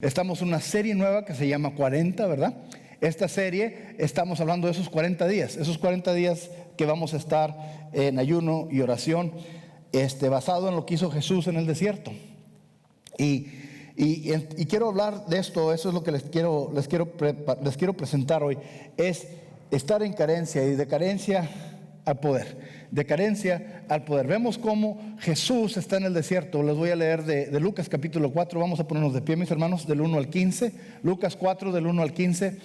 Estamos en una serie nueva que se llama 40, ¿verdad? Esta serie estamos hablando de esos 40 días que vamos a estar en ayuno y oración, basado en lo que hizo Jesús en el desierto. Y quiero hablar de esto. Eso es lo que les quiero presentar hoy, es estar en carencia y de carencia al poder. De carencia al poder. Vemos cómo Jesús está en el desierto. Les voy a leer de Lucas capítulo 4. Vamos a ponernos de pie, mis hermanos, del 1 al 15. Lucas 4, del 1 al 15.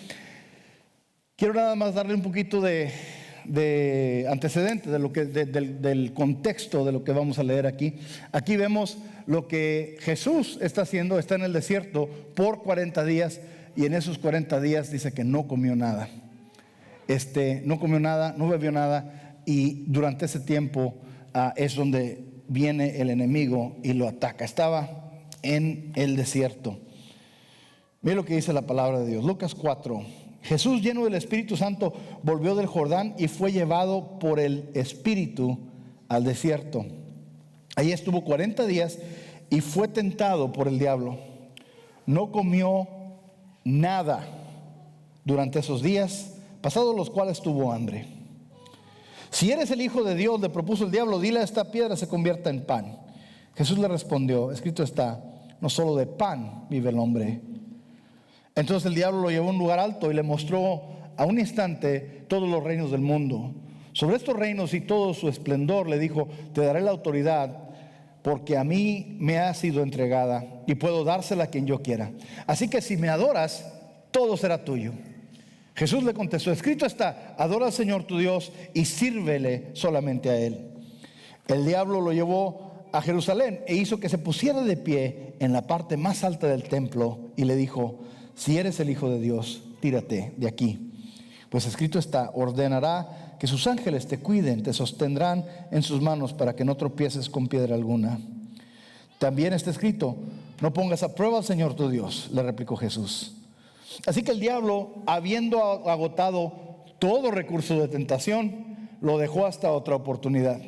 Quiero nada más darle un poquito de antecedente del contexto de lo que vamos a leer aquí. Aquí vemos lo que Jesús está haciendo. Está en el desierto por 40 días, y en esos 40 días dice que no comió nada. No comió nada, no bebió nada. Y durante ese tiempo es donde viene el enemigo y lo ataca. Estaba en el desierto. Mira lo que dice la palabra de Dios. Lucas 4. Jesús, lleno del Espíritu Santo, volvió del Jordán y fue llevado por el Espíritu al desierto. Allí estuvo 40 días y fue tentado por el diablo. No comió nada durante esos días, pasados los cuales tuvo hambre. Si eres el Hijo de Dios, le propuso el diablo, dile a esta piedra se convierta en pan. Jesús le respondió, escrito está, no solo de pan vive el hombre. Entonces el diablo lo llevó a un lugar alto y le mostró a un instante todos los reinos del mundo. Sobre estos reinos y todo su esplendor le dijo, te daré la autoridad, porque a mí me ha sido entregada y puedo dársela a quien yo quiera. Así que si me adoras, todo será tuyo. Jesús le contestó, escrito está, adora al Señor tu Dios y sírvele solamente a Él. El diablo lo llevó a Jerusalén e hizo que se pusiera de pie en la parte más alta del templo y le dijo, si eres el Hijo de Dios, tírate de aquí. Pues escrito está, ordenará que sus ángeles te cuiden, te sostendrán en sus manos para que no tropieces con piedra alguna. También está escrito, no pongas a prueba al Señor tu Dios, le replicó Jesús. Así que el diablo, habiendo agotado todo recurso de tentación, lo dejó hasta otra oportunidad.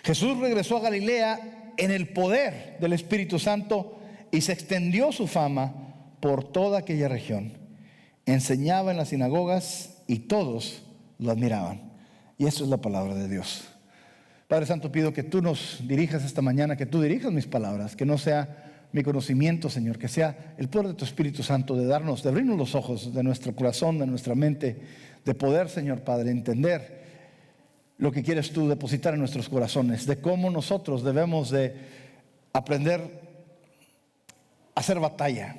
Jesús regresó a Galilea en el poder del Espíritu Santo y se extendió su fama por toda aquella región. Enseñaba en las sinagogas y todos lo admiraban. Y eso es la palabra de Dios. Padre Santo, pido que tú nos dirijas esta mañana, que tú dirijas mis palabras, que no sea mi conocimiento, Señor, que sea el poder de tu Espíritu Santo de abrirnos los ojos de nuestro corazón, de nuestra mente, de poder, Señor Padre, entender lo que quieres tú depositar en nuestros corazones, de cómo nosotros debemos de aprender a hacer batalla,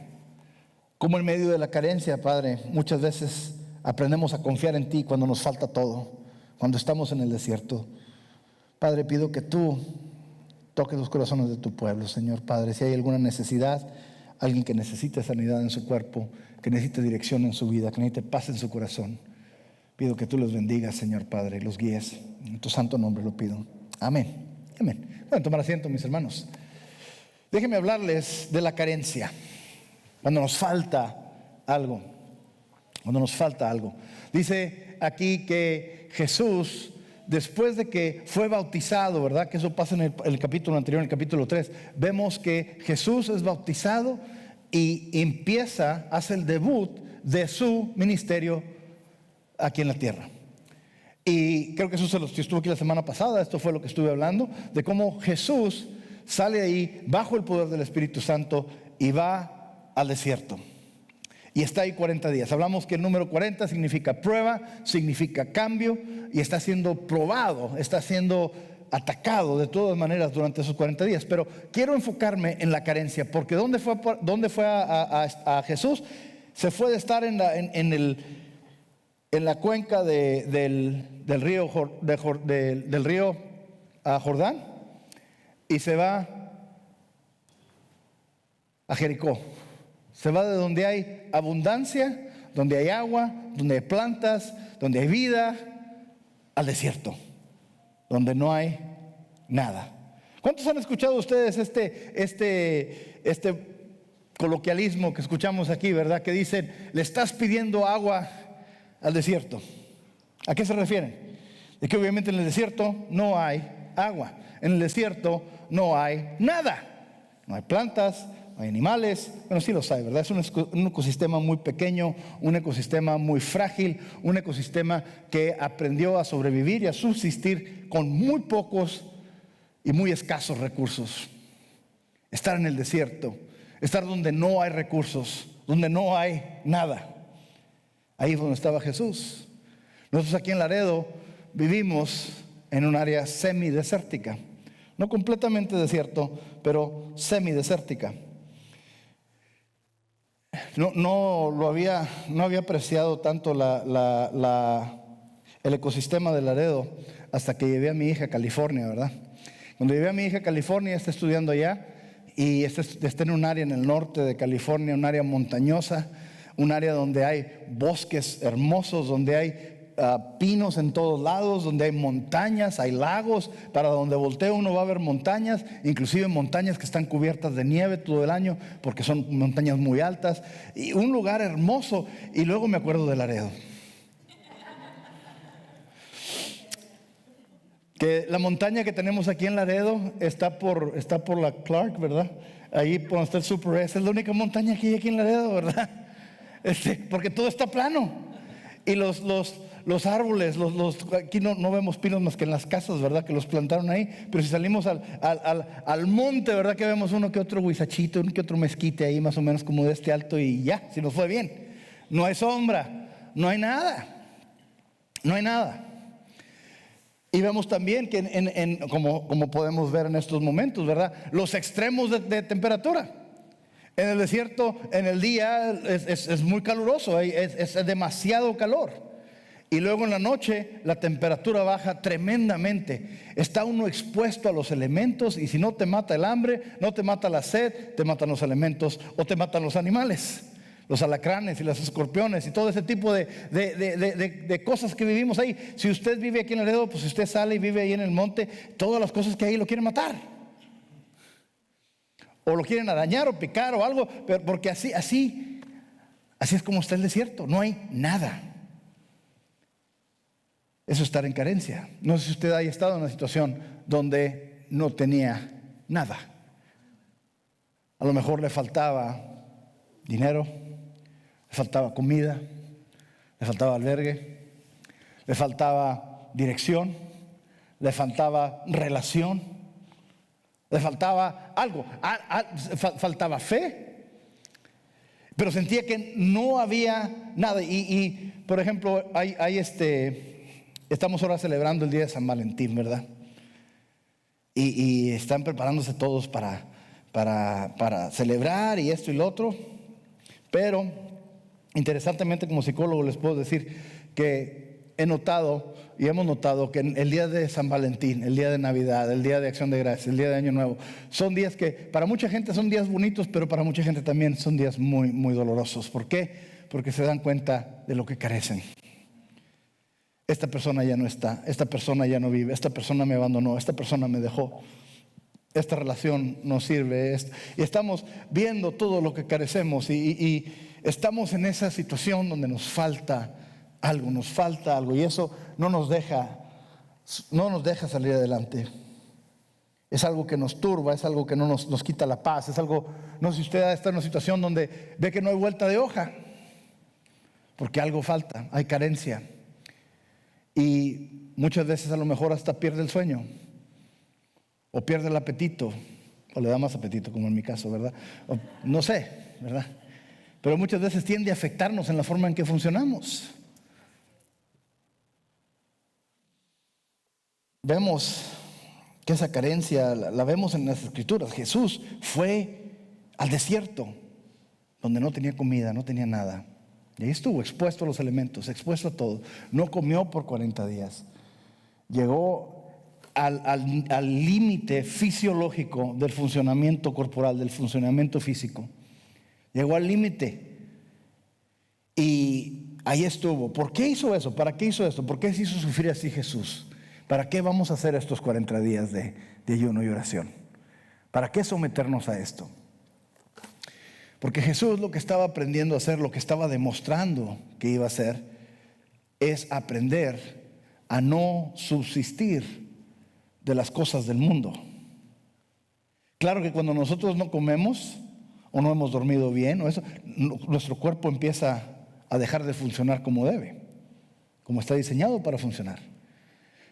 cómo en medio de la carencia, Padre, muchas veces aprendemos a confiar en ti cuando nos falta todo, cuando estamos en el desierto. Padre, pido que tú toque los corazones de tu pueblo, Señor Padre. Si hay alguna necesidad, alguien que necesite sanidad en su cuerpo, que necesite dirección en su vida, que necesite paz en su corazón, pido que tú los bendigas, Señor Padre, y los guíes. En tu santo nombre lo pido. Amén. Amén. Pueden tomar asiento, mis hermanos. Déjenme hablarles de la carencia. Cuando nos falta algo. Cuando nos falta algo. Dice aquí que Jesús, después de que fue bautizado, ¿verdad? Que eso pasa en el capítulo anterior, en el capítulo 3. Vemos que Jesús es bautizado y hace el debut de su ministerio aquí en la tierra. Y creo que eso estuvo aquí la semana pasada. Esto fue lo que estuve hablando, de cómo Jesús sale ahí bajo el poder del Espíritu Santo y va al desierto. Y está ahí 40 días. Hablamos que el número 40 significa prueba, significa cambio, y está siendo probado, está siendo atacado de todas maneras durante esos 40 días. Pero quiero enfocarme en la carencia, porque ¿dónde fue a Jesús? Se fue de estar en la cuenca del río Jordán, y se va a Jericó. Se va de donde hay abundancia, donde hay agua, donde hay plantas, donde hay vida, al desierto, donde no hay nada. ¿Cuántos han escuchado ustedes este coloquialismo que escuchamos aquí, verdad? Que dicen, le estás pidiendo agua al desierto. ¿A qué se refieren? De que obviamente en el desierto no hay agua. En el desierto no hay nada. No hay plantas, hay animales, bueno, sí los hay, ¿verdad? Es un ecosistema muy pequeño, un ecosistema muy frágil, un ecosistema que aprendió a sobrevivir y a subsistir con muy pocos y muy escasos recursos. Estar en el desierto, estar donde no hay recursos, donde no hay nada. Ahí es donde estaba Jesús. Nosotros aquí en Laredo vivimos en un área semidesértica. No completamente desierto, pero semidesértica. No había apreciado tanto el ecosistema de Laredo hasta que llevé a mi hija a California, ¿verdad? Cuando llevé a mi hija a California, está estudiando allá y está en un área en el norte de California, un área montañosa, un área donde hay bosques hermosos, donde hay pinos en todos lados, donde hay montañas, hay lagos. Para donde voltee uno va a ver montañas, inclusive montañas que están cubiertas de nieve todo el año porque son montañas muy altas, y un lugar hermoso. Y luego me acuerdo de Laredo, que la montaña que tenemos aquí en Laredo está por la Clark, ¿verdad? Ahí por donde está el Super S, es la única montaña que hay aquí en Laredo, ¿verdad? Porque todo está plano. Y los árboles, aquí no vemos pinos más que en las casas, ¿verdad? Que los plantaron ahí. Pero si salimos al monte, ¿verdad? Que vemos uno que otro huizachito, uno que otro mezquite ahí, más o menos como de este alto, y ya, si nos fue bien. No hay sombra, no hay nada. No hay nada. Y vemos también que como podemos ver en estos momentos, ¿verdad? Los extremos de temperatura. En el desierto, en el día es muy caluroso, es demasiado calor. Y luego en la noche la temperatura baja tremendamente. Está uno expuesto a los elementos, y si no te mata el hambre, no te mata la sed, te matan los elementos o te matan los animales, los alacranes y los escorpiones y todo ese tipo de cosas que vivimos ahí. Si usted vive aquí en Laredo, pues si usted sale y vive ahí en el monte, todas las cosas que hay lo quieren matar, o lo quieren arañar o picar o algo, porque así es como está el desierto, no hay nada. Eso es estar en carencia. No sé si usted haya estado en una situación donde no tenía nada. A lo mejor le faltaba dinero, le faltaba comida, le faltaba albergue, le faltaba dirección, le faltaba relación, le faltaba algo, faltaba fe, pero sentía que no había nada. Y por ejemplo, estamos ahora celebrando el día de San Valentín, ¿verdad? Y están preparándose todos para celebrar y esto y lo otro. Pero interesantemente, como psicólogo les puedo decir que hemos notado que el día de San Valentín, el día de Navidad, el día de Acción de Gracias, el día de Año Nuevo, son días que para mucha gente son días bonitos, pero para mucha gente también son días muy, muy dolorosos. ¿Por qué? Porque se dan cuenta de lo que carecen. Esta persona ya no está, esta persona ya no vive, esta persona me abandonó, esta persona me dejó, esta relación no sirve. Y estamos viendo todo lo que carecemos, y estamos en esa situación donde nos falta algo, y eso no nos deja salir adelante. Es algo que nos turba, es algo que no nos quita la paz, es algo, no sé si usted está en una situación donde ve que no hay vuelta de hoja, porque algo falta, hay carencia. Y muchas veces a lo mejor hasta pierde el sueño, o pierde el apetito, o le da más apetito, como en mi caso, ¿verdad? No sé, ¿verdad? Pero muchas veces tiende a afectarnos en la forma en que funcionamos. Vemos que esa carencia la vemos en las Escrituras. Jesús fue al desierto, donde no tenía comida, no tenía nada. Y ahí estuvo expuesto a los elementos, expuesto a todo. No comió por 40 días. Llegó al límite fisiológico del funcionamiento corporal, del funcionamiento físico. Llegó al límite. Y ahí estuvo. ¿Por qué hizo eso? ¿Para qué hizo esto? ¿Por qué se hizo sufrir así Jesús? ¿Para qué vamos a hacer estos 40 días de ayuno y oración? ¿Para qué someternos a esto? Porque Jesús lo que estaba aprendiendo a hacer, lo que estaba demostrando que iba a hacer, es aprender a no subsistir de las cosas del mundo. Claro que cuando nosotros no comemos o no hemos dormido bien, o eso, nuestro cuerpo empieza a dejar de funcionar como debe, como está diseñado para funcionar.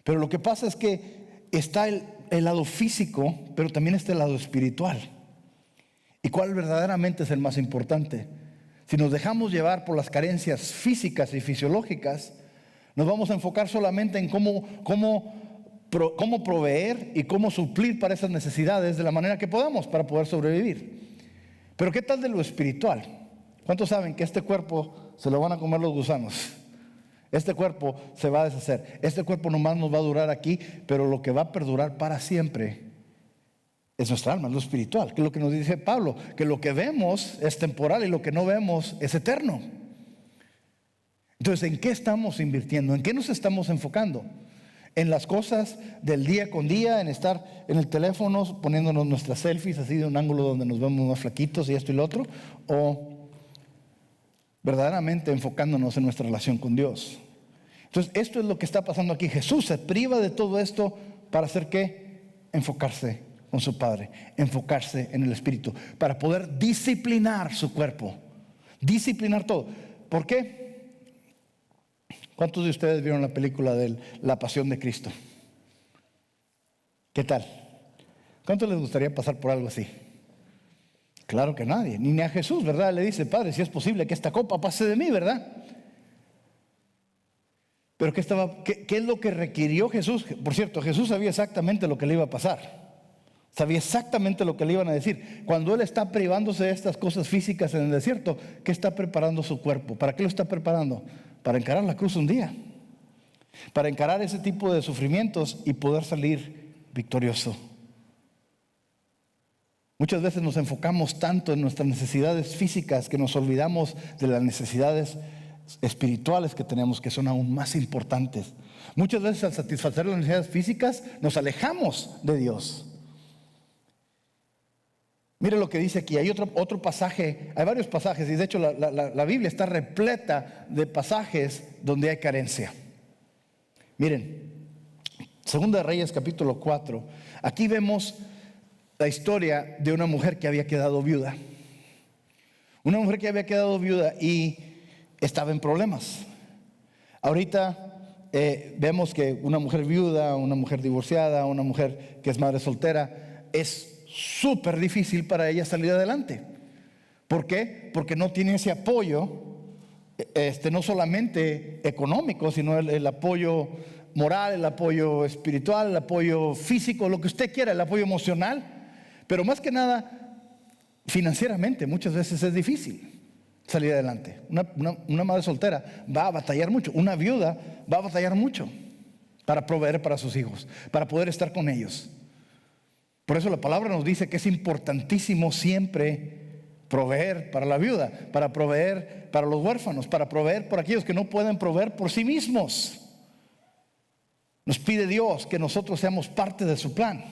Pero lo que pasa es que está el lado físico, pero también está el lado espiritual. ¿Y cuál verdaderamente es el más importante? Si nos dejamos llevar por las carencias físicas y fisiológicas, nos vamos a enfocar solamente en cómo proveer y cómo suplir para esas necesidades de la manera que podamos para poder sobrevivir. Pero ¿qué tal de lo espiritual? ¿Cuántos saben que este cuerpo se lo van a comer los gusanos? Este cuerpo se va a deshacer. Este cuerpo nomás nos va a durar aquí, pero lo que va a perdurar para siempre es nuestra alma, es lo espiritual, que es lo que nos dice Pablo, que lo que vemos es temporal y lo que no vemos es eterno. Entonces, ¿en qué estamos invirtiendo? ¿En qué nos estamos enfocando? ¿En las cosas del día con día? ¿En estar en el teléfono poniéndonos nuestras selfies así de un ángulo donde nos vemos más flaquitos y esto y lo otro? ¿O verdaderamente enfocándonos en nuestra relación con Dios? Entonces, esto es lo que está pasando aquí. Jesús se priva de todo esto para hacer ¿qué? Enfocarse con su Padre, enfocarse en el Espíritu, para poder disciplinar su cuerpo, disciplinar todo. ¿Por qué? ¿Cuántos de ustedes vieron la película de La Pasión de Cristo? ¿Qué tal? ¿Cuántos les gustaría pasar por algo así? Claro que nadie, ni a Jesús, ¿verdad? Le dice, Padre, si es posible que esta copa pase de mí, ¿verdad? Pero ¿qué es lo que requirió Jesús? Por cierto, Jesús sabía exactamente lo que le iba a pasar. Sabía exactamente lo que le iban a decir. Cuando Él está privándose de estas cosas físicas en el desierto, ¿qué está preparando su cuerpo? ¿Para qué lo está preparando? Para encarar la cruz un día. Para encarar ese tipo de sufrimientos y poder salir victorioso. Muchas veces nos enfocamos tanto en nuestras necesidades físicas que nos olvidamos de las necesidades espirituales que tenemos, que son aún más importantes. Muchas veces al satisfacer las necesidades físicas nos alejamos de Dios. Mire lo que dice aquí, hay otro pasaje, hay varios pasajes, y de hecho la Biblia está repleta de pasajes donde hay carencia. Miren, Segunda de Reyes capítulo 4, aquí vemos la historia de una mujer que había quedado viuda. Una mujer que había quedado viuda y estaba en problemas. Ahorita vemos que una mujer viuda, una mujer divorciada, una mujer que es madre soltera, es súper difícil para ella salir adelante. ¿Por qué? Porque no tiene ese apoyo, no solamente económico, sino el apoyo moral, el apoyo espiritual, el apoyo físico, lo que usted quiera, el apoyo emocional, pero más que nada financieramente muchas veces es difícil salir adelante. Una madre soltera va a batallar mucho, una viuda va a batallar mucho para proveer para sus hijos, para poder estar con ellos. Por eso la palabra nos dice que es importantísimo siempre proveer para la viuda, para proveer para los huérfanos, para proveer por aquellos que no pueden proveer por sí mismos. Nos pide Dios que nosotros seamos parte de su plan.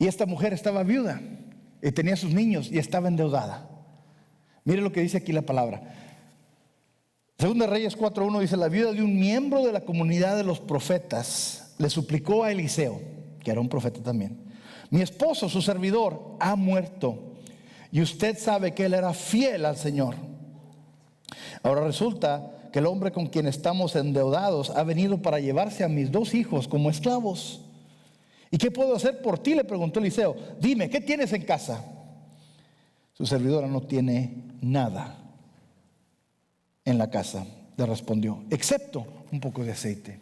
Y esta mujer estaba viuda y tenía sus niños y estaba endeudada. Mire lo que dice aquí la palabra. Segunda de Reyes 4:1 dice: la viuda de un miembro de la comunidad de los profetas le suplicó a Eliseo, que era un profeta también: mi esposo, su servidor, ha muerto, y usted sabe que él era fiel al Señor. Ahora resulta que el hombre con quien estamos endeudados ha venido para llevarse a mis 2 hijos como esclavos. ¿Y qué puedo hacer por ti?, le preguntó Eliseo. Dime, ¿qué tienes en casa? Su servidora no tiene nada en la casa, le respondió, excepto un poco de aceite.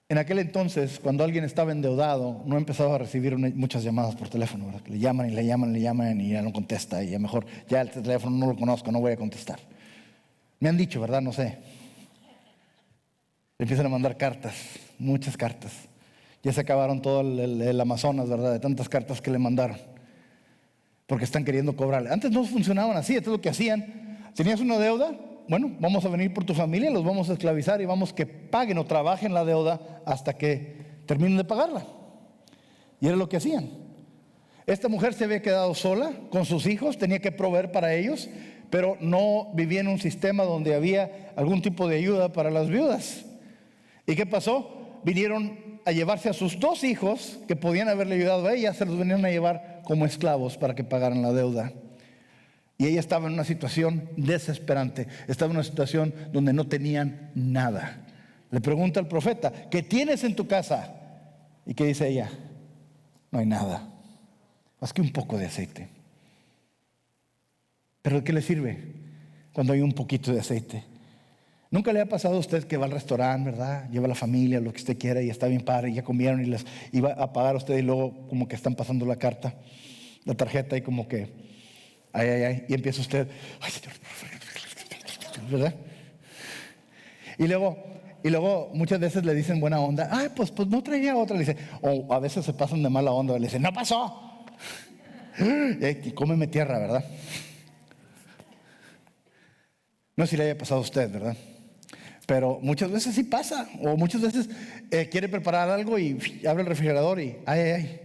En aquel entonces, cuando alguien estaba endeudado, no empezaba a recibir muchas llamadas por teléfono, ¿verdad? Le llaman y le llaman y le llaman y ya no contesta, y ya mejor, ya el teléfono no lo conozco, no voy a contestar. Me han dicho, ¿verdad? No sé. Le empiezan a mandar cartas, muchas cartas. Ya se acabaron todo el Amazonas, ¿verdad? De tantas cartas que le mandaron, porque están queriendo cobrarle. Antes no funcionaban así. Esto es lo que hacían. ¿Tenías una deuda? Bueno, vamos a venir por tu familia, los vamos a esclavizar y vamos que paguen o trabajen la deuda hasta que terminen de pagarla. Y era lo que hacían. Esta mujer se había quedado sola con sus hijos, tenía que proveer para ellos, pero no vivía en un sistema donde había algún tipo de ayuda para las viudas. ¿Y qué pasó? Vinieron a llevarse a sus 2 hijos, que podían haberle ayudado a ella, se los vinieron a llevar como esclavos para que pagaran la deuda. Y ella estaba en una situación desesperante. Estaba en una situación donde no tenían nada. Le pregunta al profeta: ¿qué tienes en tu casa? ¿Y qué dice ella? No hay nada, más que un poco de aceite. ¿Pero de qué le sirve cuando hay un poquito de aceite? ¿Nunca le ha pasado a usted que va al restaurante, verdad? Lleva a la familia, lo que usted quiera, y está bien padre, y ya comieron y les iba a pagar a usted, y luego como que están pasando la carta, la tarjeta, y como que ay, y empieza usted, ay Señor, ¿verdad? Y luego muchas veces le dicen buena onda: ay, pues no traía otra, le dice. O a veces se pasan de mala onda, le dicen: no pasó. Y cómeme tierra, ¿verdad? No sé si le haya pasado a usted, ¿verdad? Pero muchas veces sí pasa. O muchas veces quiere preparar algo y abre el refrigerador y ay.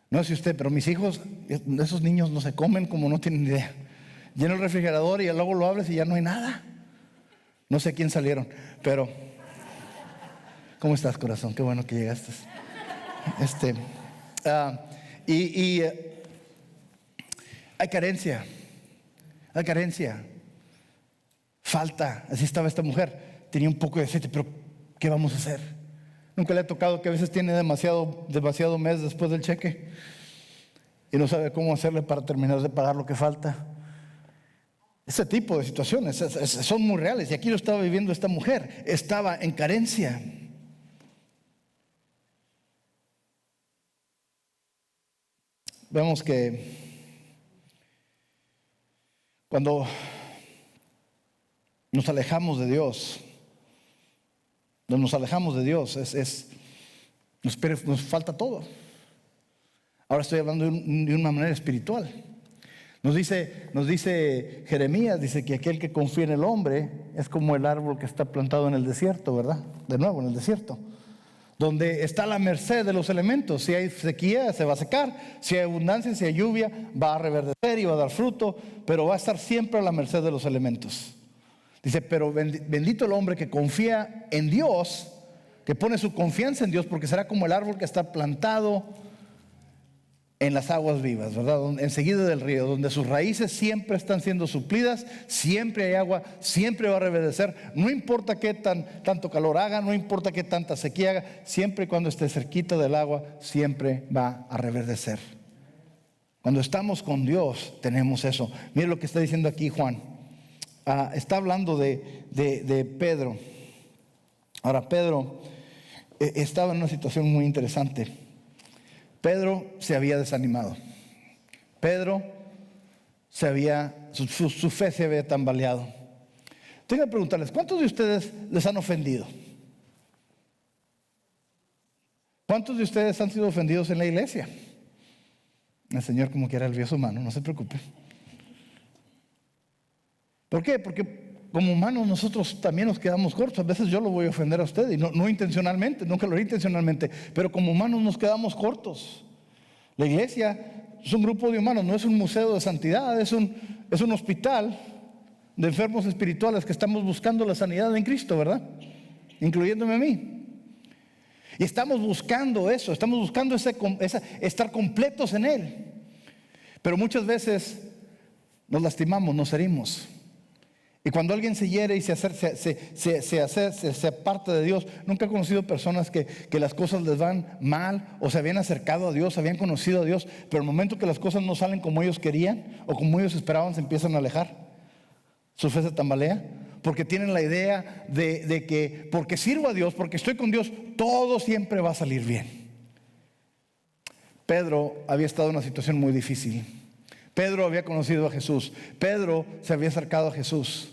No sé usted, pero mis hijos, esos niños no se comen como no tienen idea. Llena el refrigerador y luego lo abres y ya no hay nada. No sé quién salieron, pero ¿cómo estás, corazón? Qué bueno que llegaste. Hay carencia. Hay carencia. Falta. Así estaba esta mujer. Tenía un poco de aceite, pero ¿qué vamos a hacer? ¿Nunca le ha tocado que a veces tiene demasiado mes después del cheque y no sabe cómo hacerle para terminar de pagar lo que falta? Ese tipo de situaciones son muy reales, y aquí lo estaba viviendo esta mujer. Estaba en carencia. Vemos que cuando nos alejamos de Dios, nos falta todo. Ahora estoy hablando de una manera espiritual. Nos dice Jeremías, dice que aquel que confía en el hombre es como el árbol que está plantado en el desierto, ¿verdad? De nuevo, en el desierto, donde está a la merced de los elementos. Si hay sequía, se va a secar. Si hay abundancia, si hay lluvia, va a reverdecer y va a dar fruto, pero va a estar siempre a la merced de los elementos. Dice: pero bendito el hombre que confía en Dios, que pone su confianza en Dios, porque será como el árbol que está plantado en las aguas vivas, ¿verdad? Enseguida del río, donde sus raíces siempre están siendo suplidas, siempre hay agua, siempre va a reverdecer. No importa qué tanto calor haga, no importa qué tanta sequía haga, siempre y cuando esté cerquita del agua, siempre va a reverdecer. Cuando estamos con Dios, tenemos eso. Mire lo que está diciendo aquí Juan. Está hablando de Pedro. Ahora, Pedro estaba en una situación muy interesante. Pedro se había desanimado. Pedro su fe se había tambaleado. Tengo que preguntarles: ¿cuántos de ustedes les han ofendido? ¿Cuántos de ustedes han sido ofendidos en la iglesia? El Señor como quiera alivia su mano, no se preocupe. ¿Por qué? Porque como humanos nosotros también nos quedamos cortos. A veces yo lo voy a ofender a usted, y no intencionalmente, nunca lo haré intencionalmente, pero como humanos nos quedamos cortos. La iglesia es un grupo de humanos, no es un museo de santidad, es un hospital de enfermos espirituales que estamos buscando la sanidad en Cristo, ¿verdad? Incluyéndome a mí. Y estamos buscando eso, estamos buscando estar completos en Él. Pero muchas veces nos lastimamos, nos herimos. Y cuando alguien se hiere y se aparta de Dios, nunca he conocido personas que las cosas les van mal, o se habían acercado a Dios, habían conocido a Dios, pero el momento que las cosas no salen como ellos querían o como ellos esperaban, se empiezan a alejar. Su fe se tambalea porque tienen la idea de que porque sirvo a Dios, porque estoy con Dios, todo siempre va a salir bien. Pedro había estado en una situación muy difícil. Pedro había conocido a Jesús. Pedro se había acercado a Jesús.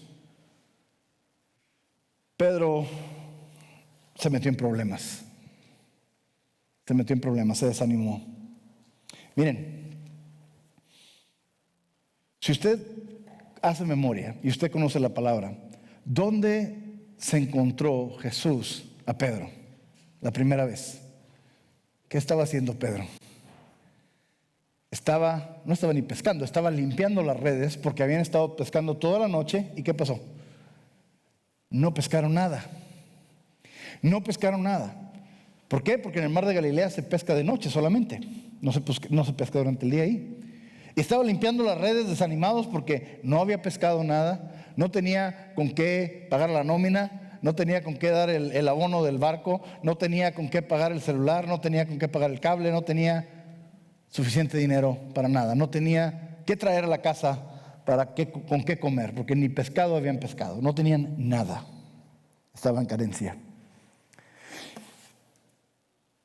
Pedro se metió en problemas. Se desanimó. Miren, si usted hace memoria y usted conoce la palabra, ¿dónde se encontró Jesús a Pedro la primera vez? ¿Qué estaba haciendo Pedro? No estaba ni pescando, estaba limpiando las redes porque habían estado pescando toda la noche. ¿Y qué pasó? No pescaron nada. ¿Por qué? Porque en el mar de Galilea se pesca de noche solamente. no se pesca durante el día ahí. Y estaba limpiando las redes desanimados porque no había pescado nada, no tenía con qué pagar la nómina, no tenía con qué dar el abono del barco, no tenía con qué pagar el celular, no tenía con qué pagar el cable, no tenía suficiente dinero para nada, no tenía qué traer a la casa con qué comer, porque ni pescado habían pescado, no tenían nada, estaban en carencia.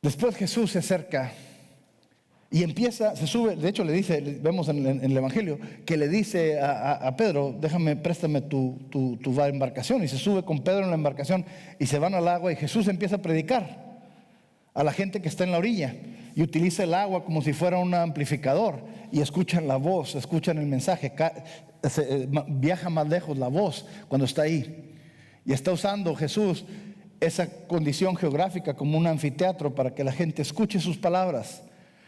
Después Jesús se acerca y se sube, de hecho le dice, vemos en el Evangelio, que le dice a Pedro, préstame tu embarcación, y se sube con Pedro en la embarcación y se van al agua y Jesús empieza a predicar a la gente que está en la orilla y utiliza el agua como si fuera un amplificador y escuchan la voz, escuchan el mensaje, viaja más lejos la voz cuando está ahí. Y está usando Jesús esa condición geográfica como un anfiteatro para que la gente escuche sus palabras.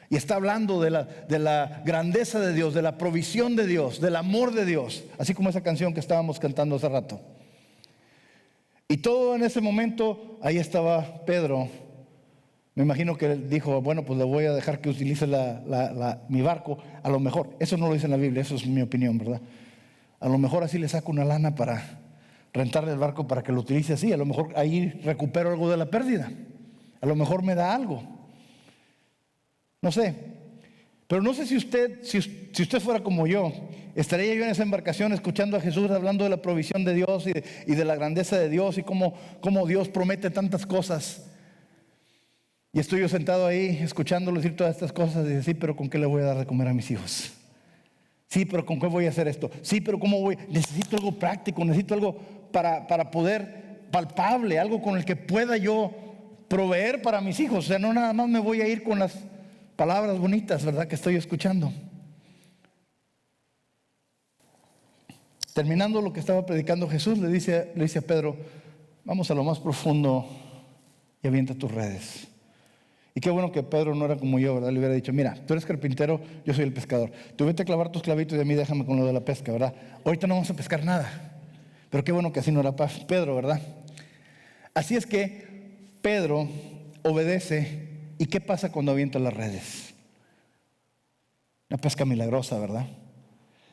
Y está hablando de la grandeza de Dios, de la provisión de Dios, del amor de Dios, así como esa canción que estábamos cantando hace rato. Y todo en ese momento, ahí estaba Pedro. Me imagino que él dijo, bueno, pues le voy a dejar que utilice mi barco. A lo mejor, eso no lo dice en la Biblia, eso es mi opinión, ¿verdad? A lo mejor así le saco una lana para rentarle el barco para que lo utilice así. A lo mejor ahí recupero algo de la pérdida. A lo mejor me da algo. No sé, pero no sé si usted fuera como yo, estaría yo en esa embarcación escuchando a Jesús hablando de la provisión de Dios y de la grandeza de Dios y cómo Dios promete tantas cosas. Y estoy yo sentado ahí escuchándolo decir todas estas cosas y decir, sí, pero ¿con qué le voy a dar de comer a mis hijos? Sí, pero ¿con qué voy a hacer esto? Sí, pero ¿cómo voy? Necesito algo práctico, necesito algo para poder palpable, algo con el que pueda yo proveer para mis hijos. O sea, no nada más me voy a ir con las palabras bonitas, ¿verdad?, que estoy escuchando. Terminando lo que estaba predicando Jesús, le dice a Pedro, vamos a lo más profundo y avienta tus redes. Y qué bueno que Pedro no era como yo, ¿verdad? Le hubiera dicho, mira, tú eres carpintero, yo soy el pescador. Tú vete a clavar tus clavitos y a mí déjame con lo de la pesca, ¿verdad? Ahorita no vamos a pescar nada. Pero qué bueno que así no era Pedro, ¿verdad? Así es que Pedro obedece. ¿Y qué pasa cuando avienta las redes? Una pesca milagrosa, ¿verdad?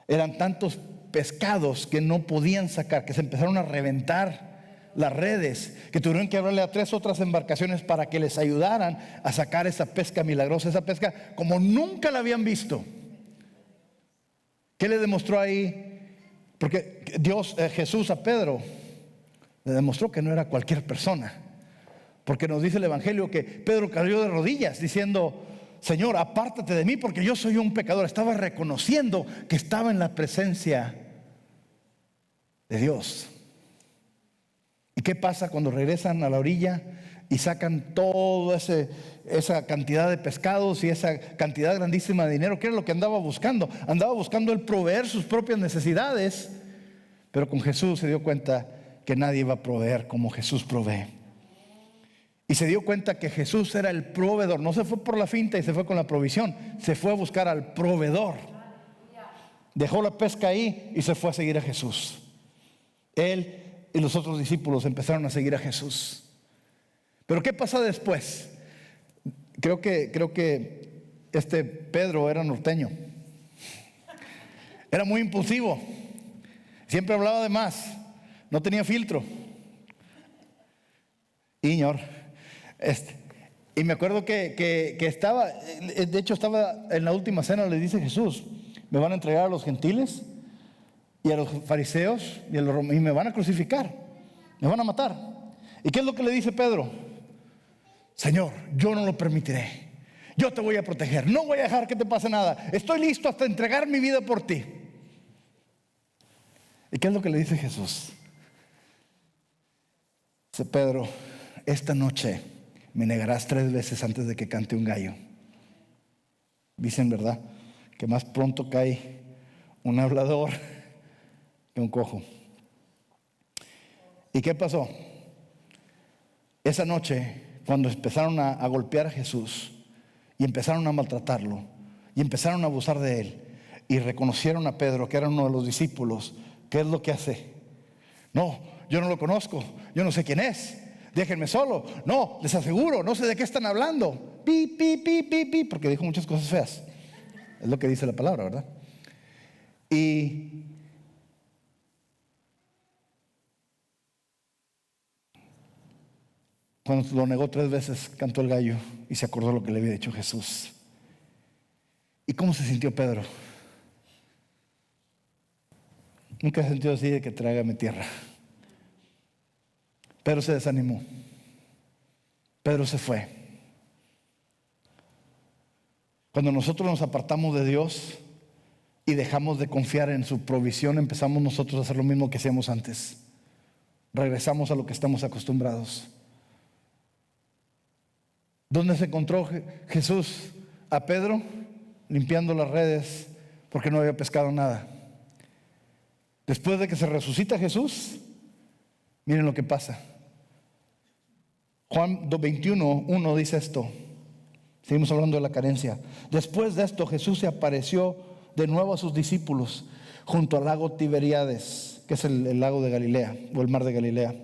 Eran tantos pescados que no podían sacar, que se empezaron a reventar las redes, que tuvieron que hablarle a 3 otras embarcaciones para que les ayudaran a sacar esa pesca milagrosa, esa pesca como nunca la habían visto. ¿Qué le demostró ahí? Porque Jesús a Pedro le demostró que no era cualquier persona. Porque nos dice el Evangelio que Pedro cayó de rodillas diciendo, Señor, apártate de mí porque yo soy un pecador. Estaba reconociendo que estaba en la presencia de Dios. ¿Y qué pasa cuando regresan a la orilla y sacan toda esa cantidad de pescados y esa cantidad grandísima de dinero? ¿Qué era lo que andaba buscando? Andaba buscando el proveer sus propias necesidades, pero con Jesús se dio cuenta que nadie iba a proveer como Jesús provee. Y se dio cuenta que Jesús era el proveedor. No se fue por la finta y se fue con la provisión. Se fue a buscar al proveedor. Dejó la pesca ahí y se fue a seguir a Jesús. Él y los otros discípulos empezaron a seguir a Jesús. Pero ¿qué pasa después? Creo que este Pedro era norteño. Era muy impulsivo. Siempre hablaba de más. No tenía filtro. Señor. Y me acuerdo que estaba, de hecho estaba en la última cena, le dice Jesús, me van a entregar a los gentiles y a los fariseos y me van a crucificar, me van a matar. ¿Y qué es lo que le dice Pedro? Señor, yo no lo permitiré, yo te voy a proteger, no voy a dejar que te pase nada, estoy listo hasta entregar mi vida por ti. ¿Y qué es lo que le dice Jesús? Dice Pedro, esta noche me negarás 3 veces antes de que cante un gallo. Dicen, ¿verdad?, que más pronto cae un hablador que un cojo. ¿Y qué pasó? Esa noche, cuando empezaron a golpear a Jesús y empezaron a maltratarlo y empezaron a abusar de él y reconocieron a Pedro, que era uno de los discípulos, ¿qué es lo que hace? No, yo no lo conozco, yo no sé quién es. Déjenme solo. No, les aseguro, no sé de qué están hablando. pi, pi, pi, pi, pi, porque dijo muchas cosas feas. Es lo que dice la palabra, ¿verdad? Y cuando lo negó 3 veces, cantó el gallo y se acordó lo que le había dicho Jesús. ¿Y cómo se sintió Pedro? Nunca he sentido así de que trágame tierra. Pedro se desanimó. Pedro se fue. Cuando nosotros nos apartamos de Dios y dejamos de confiar en su provisión, empezamos nosotros a hacer lo mismo que hacíamos antes. Regresamos a lo que estamos acostumbrados. ¿Dónde se encontró Jesús a Pedro? Limpiando las redes porque no había pescado nada. Después de que se resucita Jesús, miren lo que pasa. Juan 21:1 dice esto. Seguimos hablando de la carencia. Después de esto, Jesús se apareció de nuevo a sus discípulos junto al lago Tiberíades, que es el lago de Galilea o el mar de Galilea.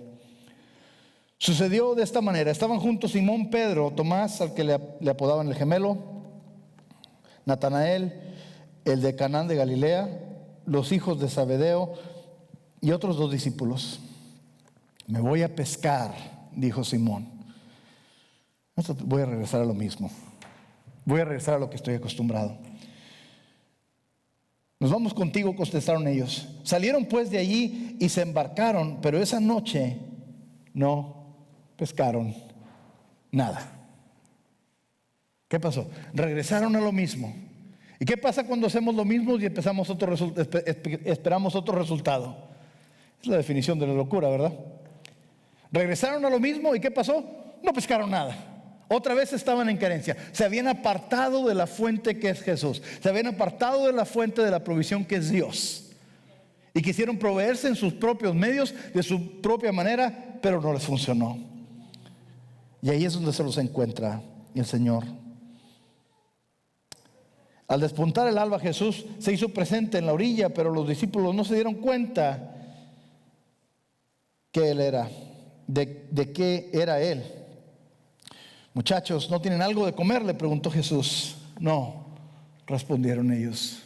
Sucedió de esta manera. Estaban juntos Simón, Pedro, Tomás, al que le apodaban el gemelo, Natanael, el de Canaán de Galilea, los hijos de Zebedeo y otros 2 discípulos. Me voy a pescar, dijo Simón. Voy a regresar a lo mismo. Voy a regresar a lo que estoy acostumbrado. Nos vamos contigo, contestaron ellos. Salieron pues de allí y se embarcaron, pero esa noche no pescaron nada. ¿Qué pasó? Regresaron a lo mismo. ¿Y qué pasa cuando hacemos lo mismo y esperamos otro resultado? Es la definición de la locura, ¿verdad? Regresaron a lo mismo y ¿qué pasó? No pescaron nada. Otra vez estaban en carencia. Se habían apartado de la fuente que es Jesús. Se habían apartado de la fuente de la provisión que es Dios. Y quisieron proveerse en sus propios medios, de su propia manera, pero no les funcionó. Y ahí es donde se los encuentra el Señor. Al despuntar el alba, Jesús se hizo presente en la orilla, pero los discípulos no se dieron cuenta que Él era, de qué era Él. Muchachos, ¿no tienen algo de comer?, le preguntó Jesús. No, respondieron ellos.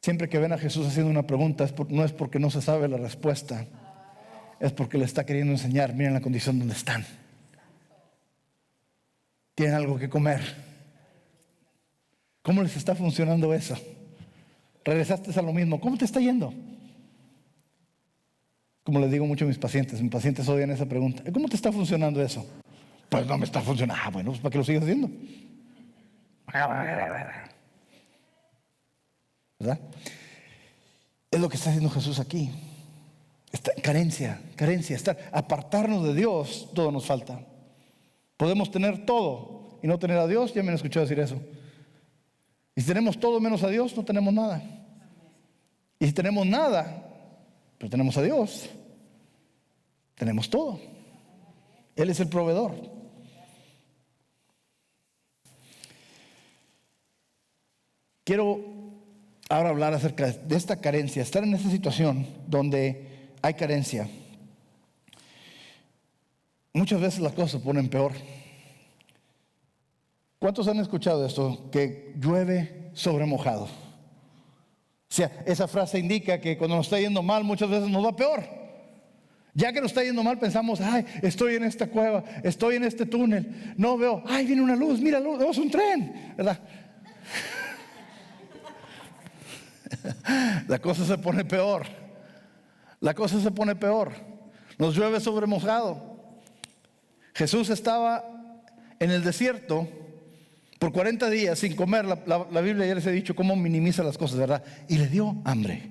Siempre que ven a Jesús haciendo una pregunta, no es porque no se sabe la respuesta, es porque le está queriendo enseñar. Miren la condición donde están. ¿Tienen algo que comer? ¿Cómo les está funcionando eso? Regresaste a lo mismo. ¿Cómo te está yendo? Como les digo mucho a mis pacientes odian esa pregunta. ¿Cómo te está funcionando eso? Pues no me está funcionando. Bueno, pues ¿para qué lo sigues haciendo? ¿Verdad? Es lo que está haciendo Jesús aquí. Carencia, apartarnos de Dios, todo nos falta. Podemos tener todo y no tener a Dios. Ya me han escuchado decir eso. Y si tenemos todo menos a Dios, no tenemos nada. Y si tenemos nada, pero tenemos a Dios, tenemos todo. Él es el proveedor. Quiero ahora hablar acerca de esta carencia, estar en esta situación donde hay carencia. Muchas veces las cosas se ponen peor. ¿Cuántos han escuchado esto? Que llueve sobre mojado. O sea, esa frase indica que cuando nos está yendo mal, muchas veces nos va peor. Ya que nos está yendo mal, pensamos, ay, estoy en esta cueva, estoy en este túnel, no veo, ay, viene una luz, mira, es un tren, ¿verdad? La cosa se pone peor. Nos llueve sobre mojado. Jesús estaba en el desierto por 40 días sin comer. La Biblia ya les he dicho cómo minimiza las cosas, ¿verdad? Y le dio hambre.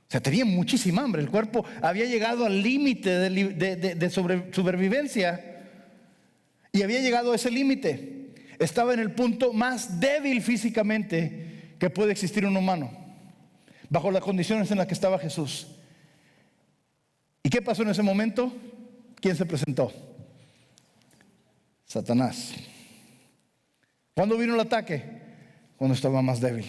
O sea, tenía muchísima hambre. El cuerpo había llegado al límite de supervivencia. Y había llegado a ese límite. Estaba en el punto más débil físicamente que puede existir un humano, bajo las condiciones en las que estaba Jesús. ¿Y qué pasó en ese momento? ¿Quién se presentó? Satanás. ¿Cuándo vino el ataque? Cuando estaba más débil.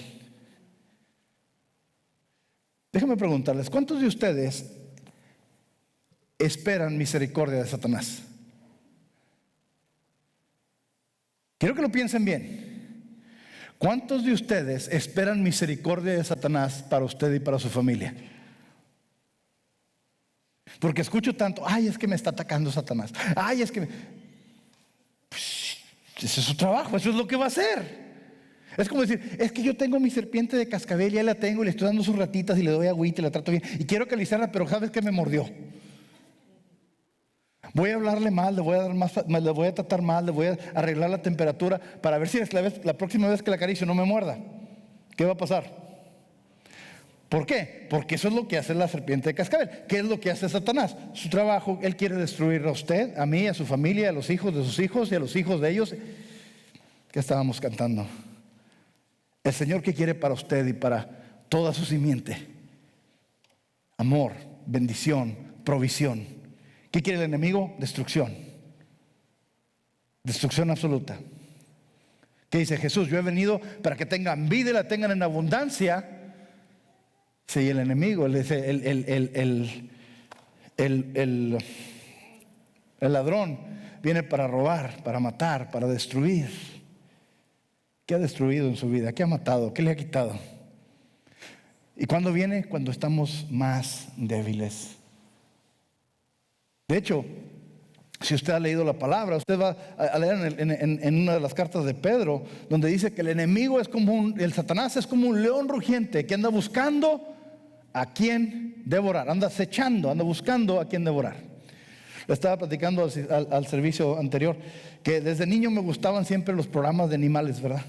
Déjenme preguntarles, ¿cuántos de ustedes esperan misericordia de Satanás? Quiero que lo piensen bien. ¿Cuántos de ustedes esperan misericordia de Satanás para usted y para su familia? Porque escucho tanto, ay, es que me está atacando Satanás. Ay, es que pues, ese es su trabajo, eso es lo que va a hacer. Es como decir, es que yo tengo mi serpiente de cascabel, ya la tengo y le estoy dando sus ratitas y le doy agüita y la trato bien. Y quiero acariciarla, pero ¿sabes qué? Me mordió. Voy a hablarle mal, le voy a dar más, le voy a tratar mal, le voy a arreglar la temperatura para ver si la próxima vez que la acaricio no me muerda. ¿Qué va a pasar? ¿Por qué? Porque eso es lo que hace la serpiente de cascabel. ¿Qué es lo que hace Satanás? Su trabajo, él quiere destruir a usted, a mí, a su familia, a los hijos de sus hijos y a los hijos de ellos. ¿Qué estábamos cantando? El Señor, ¿qué quiere para usted y para toda su simiente? Amor, bendición, provisión. ¿Qué quiere el enemigo? Destrucción. Destrucción absoluta. ¿Qué dice Jesús? Yo he venido para que tengan vida y la tengan en abundancia. Sí, el enemigo, el ladrón viene para robar, para matar, para destruir. ¿Qué ha destruido en su vida? ¿Qué ha matado? ¿Qué le ha quitado? ¿Y cuándo viene? Cuando estamos más débiles. De hecho, si usted ha leído la palabra, usted va a leer en una de las cartas de Pedro, donde dice que el enemigo es como el Satanás es como un león rugiente que anda buscando a quien devorar, anda acechando, anda buscando a quien devorar. Le estaba platicando al servicio anterior que desde niño me gustaban siempre los programas de animales, ¿verdad?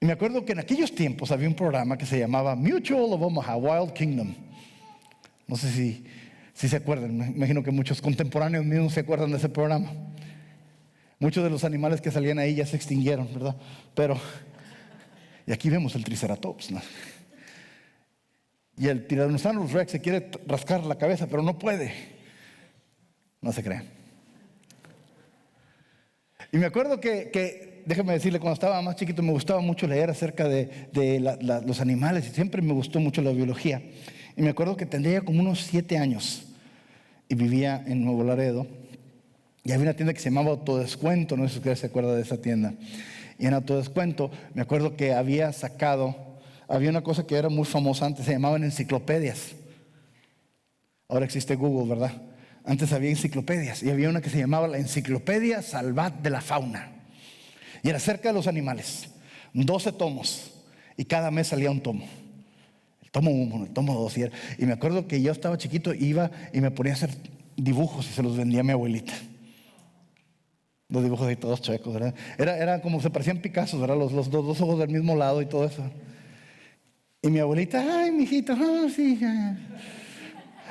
Y me acuerdo que en aquellos tiempos había un programa que se llamaba Mutual of Omaha, Wild Kingdom. No sé si se acuerdan, me imagino que muchos contemporáneos mismos se acuerdan de ese programa. Muchos de los animales que salían ahí ya se extinguieron, ¿verdad? Y aquí vemos el Triceratops, ¿no? Y el Tyrannosaurus Rex se quiere rascar la cabeza, pero no puede. No se cree. Y me acuerdo que déjeme decirle, cuando estaba más chiquito me gustaba mucho leer acerca de los animales y siempre me gustó mucho la biología. Y me acuerdo que tendría como unos 7 años y vivía en Nuevo Laredo. Y había una tienda que se llamaba Autodescuento, no sé si usted se acuerda de esa tienda. Y en Autodescuento me acuerdo que había una cosa que era muy famosa antes, se llamaban enciclopedias. Ahora existe Google, ¿verdad? Antes había enciclopedias y había una que se llamaba la Enciclopedia Salvat de la Fauna. Y era acerca de los animales. 12 tomos y cada mes salía un tomo. El tomo 1, el tomo 2. Y me acuerdo que yo estaba chiquito, iba y me ponía a hacer dibujos y se los vendía a mi abuelita. Los dibujos ahí todos chuecos, ¿verdad? Era como se parecían Picasso, ¿verdad? Los dos ojos del mismo lado y todo eso. Y mi abuelita, ay, mijito, sí.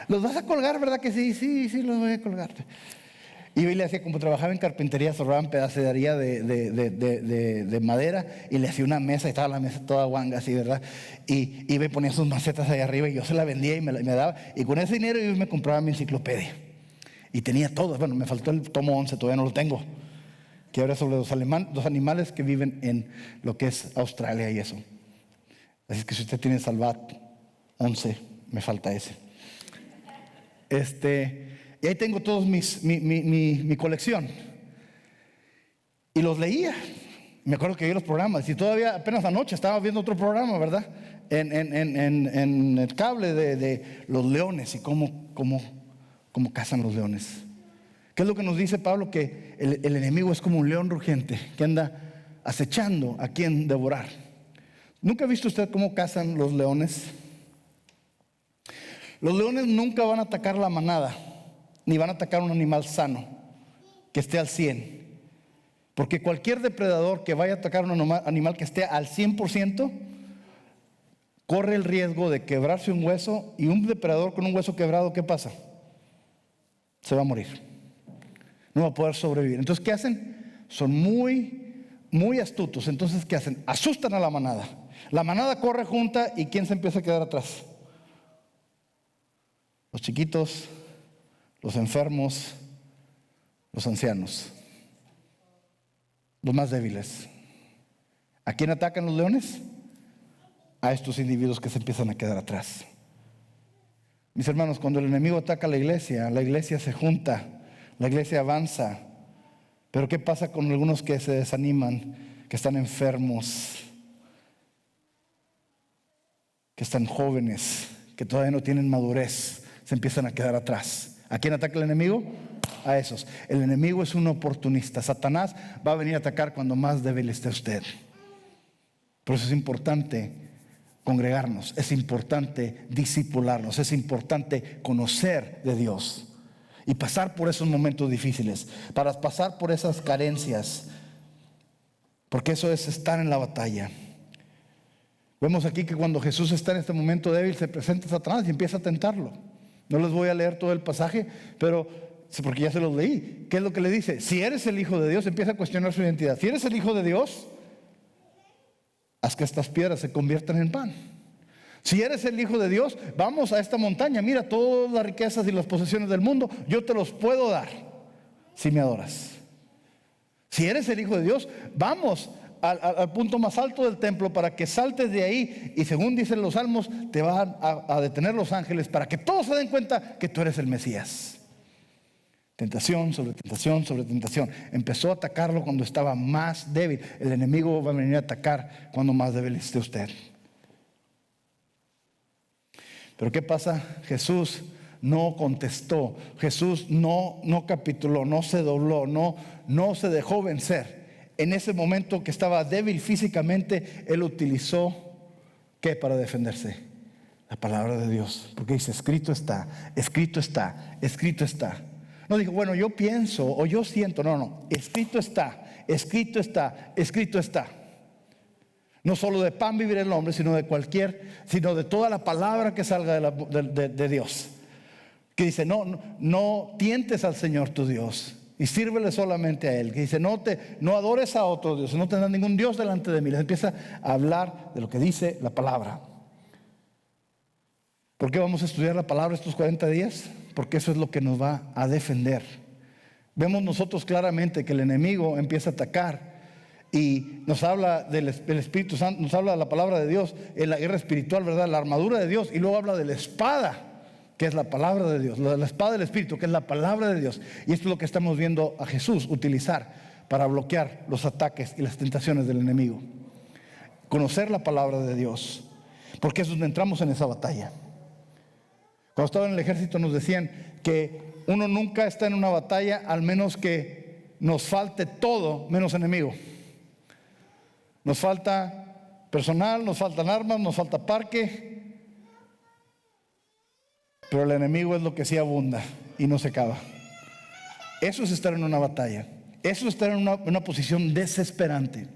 ¿Los vas a colgar, verdad que sí? Sí, los voy a colgar. Y yo le hacía, como trabajaba en carpintería, zorraban pedacería de madera y le hacía una mesa y estaba la mesa toda guanga así, ¿verdad? Y iba y ponía sus macetas ahí arriba y yo se la vendía y me daba. Y con ese dinero yo me compraba mi enciclopedia. Y tenía todo. Bueno, me faltó el tomo 11, todavía no lo tengo. Que habla sobre los animales que viven en lo que es Australia y eso. Así que si usted tiene Salvat 11, me falta ese. Y ahí tengo todos mi colección. Y los leía. Me acuerdo que vi los programas. Y todavía apenas anoche estaba viendo otro programa, ¿verdad? En el cable de los leones y cómo cazan los leones. ¿Qué es lo que nos dice Pablo? Que el enemigo es como un león rugiente que anda acechando a quien devorar. ¿Nunca ha visto usted cómo cazan los leones? Los leones nunca van a atacar la manada, ni van a atacar un animal sano, que esté al 100. Porque cualquier depredador que vaya a atacar un animal que esté al 100%, corre el riesgo de quebrarse un hueso. Y un depredador con un hueso quebrado, ¿qué pasa? Se va a morir. No va a poder sobrevivir. Entonces, ¿qué hacen? Son muy, muy astutos. Entonces, ¿qué hacen? Asustan a la manada. La manada corre junta y ¿quién se empieza a quedar atrás? Los chiquitos, los enfermos, los ancianos, los más débiles. ¿A quién atacan los leones? A estos individuos que se empiezan a quedar atrás. Mis hermanos, cuando el enemigo ataca a la iglesia se junta, la iglesia avanza, Pero ¿qué pasa con algunos que se desaniman, que están enfermos, que están jóvenes, que todavía no tienen madurez, se empiezan a quedar atrás? ¿A quién ataca el enemigo? A esos. El enemigo es un oportunista. Satanás va a venir a atacar cuando más débil esté usted. Por eso es importante congregarnos, es importante discipularnos, es importante conocer de Dios y pasar por esos momentos difíciles, para pasar por esas carencias, porque eso es estar en la batalla. Vemos aquí que cuando Jesús está en este momento débil, se presenta Satanás y empieza a tentarlo. No les voy a leer todo el pasaje, pero porque ya se los leí. ¿Qué es lo que le dice? Si eres el Hijo de Dios, empieza a cuestionar su identidad. Si eres el Hijo de Dios, haz que estas piedras se conviertan en pan. Si eres el Hijo de Dios, vamos a esta montaña. Mira todas las riquezas y las posesiones del mundo, yo te los puedo dar si me adoras. Si eres el Hijo de Dios, vamos al punto más alto del templo para que saltes de ahí, y según dicen los salmos, te van a detener los ángeles para que todos se den cuenta que tú eres el Mesías. Tentación sobre tentación sobre tentación. Empezó a atacarlo cuando estaba más débil. El enemigo va a venir a atacar cuando más débil esté usted. Pero ¿qué pasa? Jesús no contestó. Jesús no capituló, no se dobló, no se dejó vencer. En ese momento que estaba débil físicamente, Él utilizó, ¿qué para defenderse? La palabra de Dios. Porque dice, escrito está, escrito está, escrito está. No dijo, bueno, yo pienso o yo siento. No, escrito está, escrito está, escrito está. No solo de pan vivirá el hombre, sino de toda la palabra que salga de Dios. Que dice, no tientes al Señor tu Dios y sírvele solamente a Él. Que dice, no adores a otro Dios, no tendrás ningún Dios delante de mí. Les empieza a hablar de lo que dice la palabra. ¿Por qué vamos a estudiar la palabra estos 40 días? Porque eso es lo que nos va a defender. Vemos nosotros claramente que el enemigo empieza a atacar y nos habla del Espíritu Santo, nos habla de la palabra de Dios en la guerra espiritual, ¿verdad? La armadura de Dios, y luego habla de la espada, que es la palabra de Dios, la espada del Espíritu, que es la palabra de Dios. Y esto es lo que estamos viendo a Jesús utilizar para bloquear los ataques y las tentaciones del enemigo. Conocer la palabra de Dios, porque es donde entramos en esa batalla. Cuando estaba en el ejército nos decían que uno nunca está en una batalla al menos que nos falte todo menos enemigo. Nos falta personal, nos faltan armas, nos falta parque, pero el enemigo es lo que sí abunda y no se acaba. Eso es estar en una batalla. Eso es estar en una posición desesperante.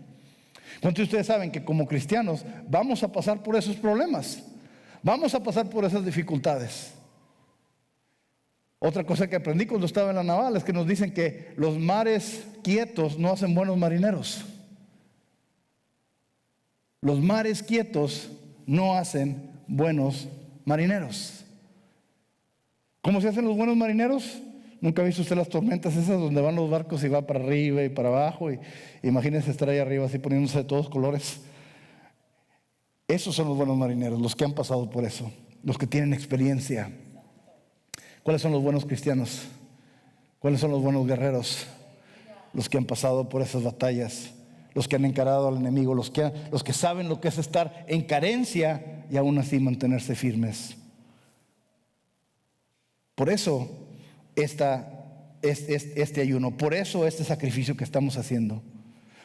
¿Cuántos de ustedes saben que como cristianos vamos a pasar por esos problemas? Vamos a pasar por esas dificultades. Otra cosa que aprendí cuando estaba en la naval es que nos dicen que los mares quietos no hacen buenos marineros. Los mares quietos no hacen buenos marineros. ¿Cómo se hacen los buenos marineros? ¿Nunca ha visto usted las tormentas esas donde van los barcos y va para arriba y para abajo? Y imagínense estar ahí arriba así poniéndose de todos colores. Esos son los buenos marineros, los que han pasado por eso, los que tienen experiencia. ¿Cuáles son los buenos cristianos? ¿Cuáles son los buenos guerreros? Los que han pasado por esas batallas, los que han encarado al enemigo, los que saben lo que es estar en carencia y aún así mantenerse firmes. Por eso este ayuno, por eso este sacrificio que estamos haciendo.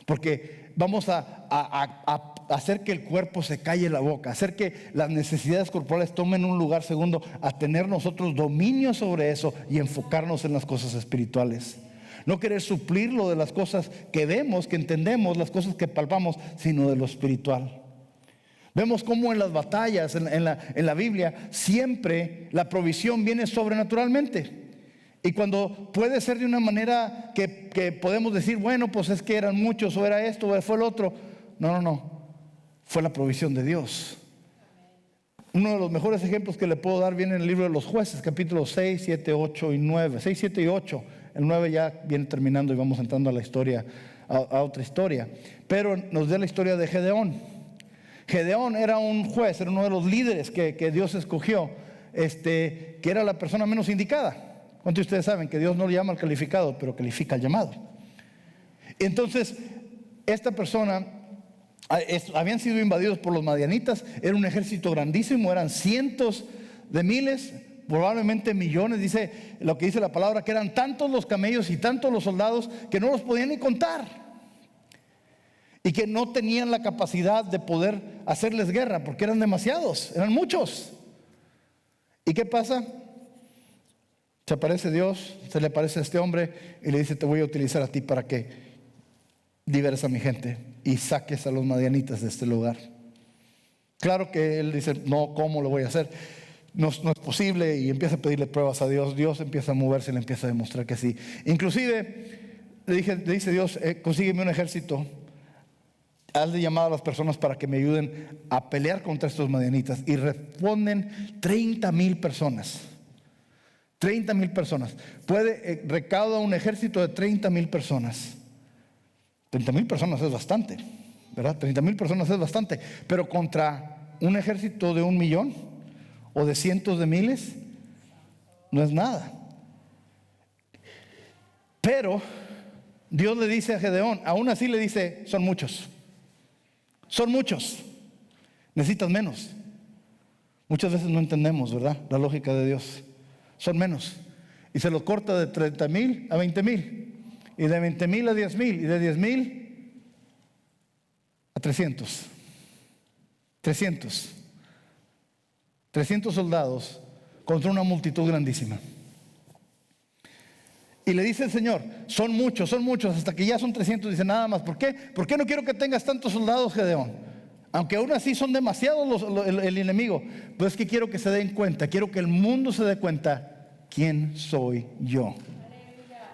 Porque vamos a hacer que el cuerpo se calle la boca, hacer que las necesidades corporales tomen un lugar segundo, a tener nosotros dominio sobre eso y enfocarnos en las cosas espirituales. No querer suplir lo de las cosas que vemos, que entendemos, las cosas que palpamos, sino de lo espiritual. Vemos cómo en las batallas, en la Biblia, siempre la provisión viene sobrenaturalmente. Y cuando puede ser de una manera que podemos decir, bueno, pues es que eran muchos, o era esto, o fue el otro. No. Fue la provisión de Dios. Uno de los mejores ejemplos que le puedo dar viene en el libro de los Jueces, capítulos 6, 7, 8 y 9. 6, 7 y 8. El 9 ya viene terminando y vamos entrando a la historia, a otra historia. Pero nos da la historia de Gedeón. Gedeón era un juez, era uno de los líderes que Dios escogió, que era la persona menos indicada. ¿Cuántos de ustedes saben que Dios no le llama al calificado, pero califica al llamado? Entonces, esta persona, habían sido invadidos por los madianitas, era un ejército grandísimo, eran cientos de miles, probablemente millones, dice lo que dice la palabra, que eran tantos los camellos y tantos los soldados que no los podían ni contar. Y que no tenían la capacidad de poder hacerles guerra, porque eran demasiados, eran muchos. ¿Y qué pasa? Se aparece Dios, se le aparece a este hombre y le dice: te voy a utilizar a ti para que liberes a mi gente y saques a los madianitas de este lugar. Claro que él dice: no, ¿cómo lo voy a hacer? No es posible, y empieza a pedirle pruebas a Dios. Dios empieza a moverse y le empieza a demostrar que sí. Inclusive le dice Dios: consígueme un ejército, hazle llamado a las personas para que me ayuden a pelear contra estos madianitas. Y responden 30,000 personas. 30,000 personas. Recauda un ejército de 30,000 personas. 30,000 personas es bastante, ¿verdad? 30,000 personas es bastante. Pero contra un ejército de 1,000,000 o de cientos de miles, no es nada. Pero Dios le dice a Gedeón, aún así le dice: son muchos. Son muchos. Necesitas menos. Muchas veces no entendemos, ¿verdad?, la lógica de Dios. Son menos. Y se lo corta de 30,000 a 20,000. Y de 20,000 a 10,000. Y de 10,000 a 300. 300 soldados contra una multitud grandísima. Y le dice el Señor: son muchos, hasta que ya son 300. Dice: nada más. ¿Por qué? ¿Por qué no quiero que tengas tantos soldados, Gedeón? Aunque aún así son demasiados el enemigo. Pues es que quiero que se den cuenta, quiero que el mundo se dé cuenta quién soy yo.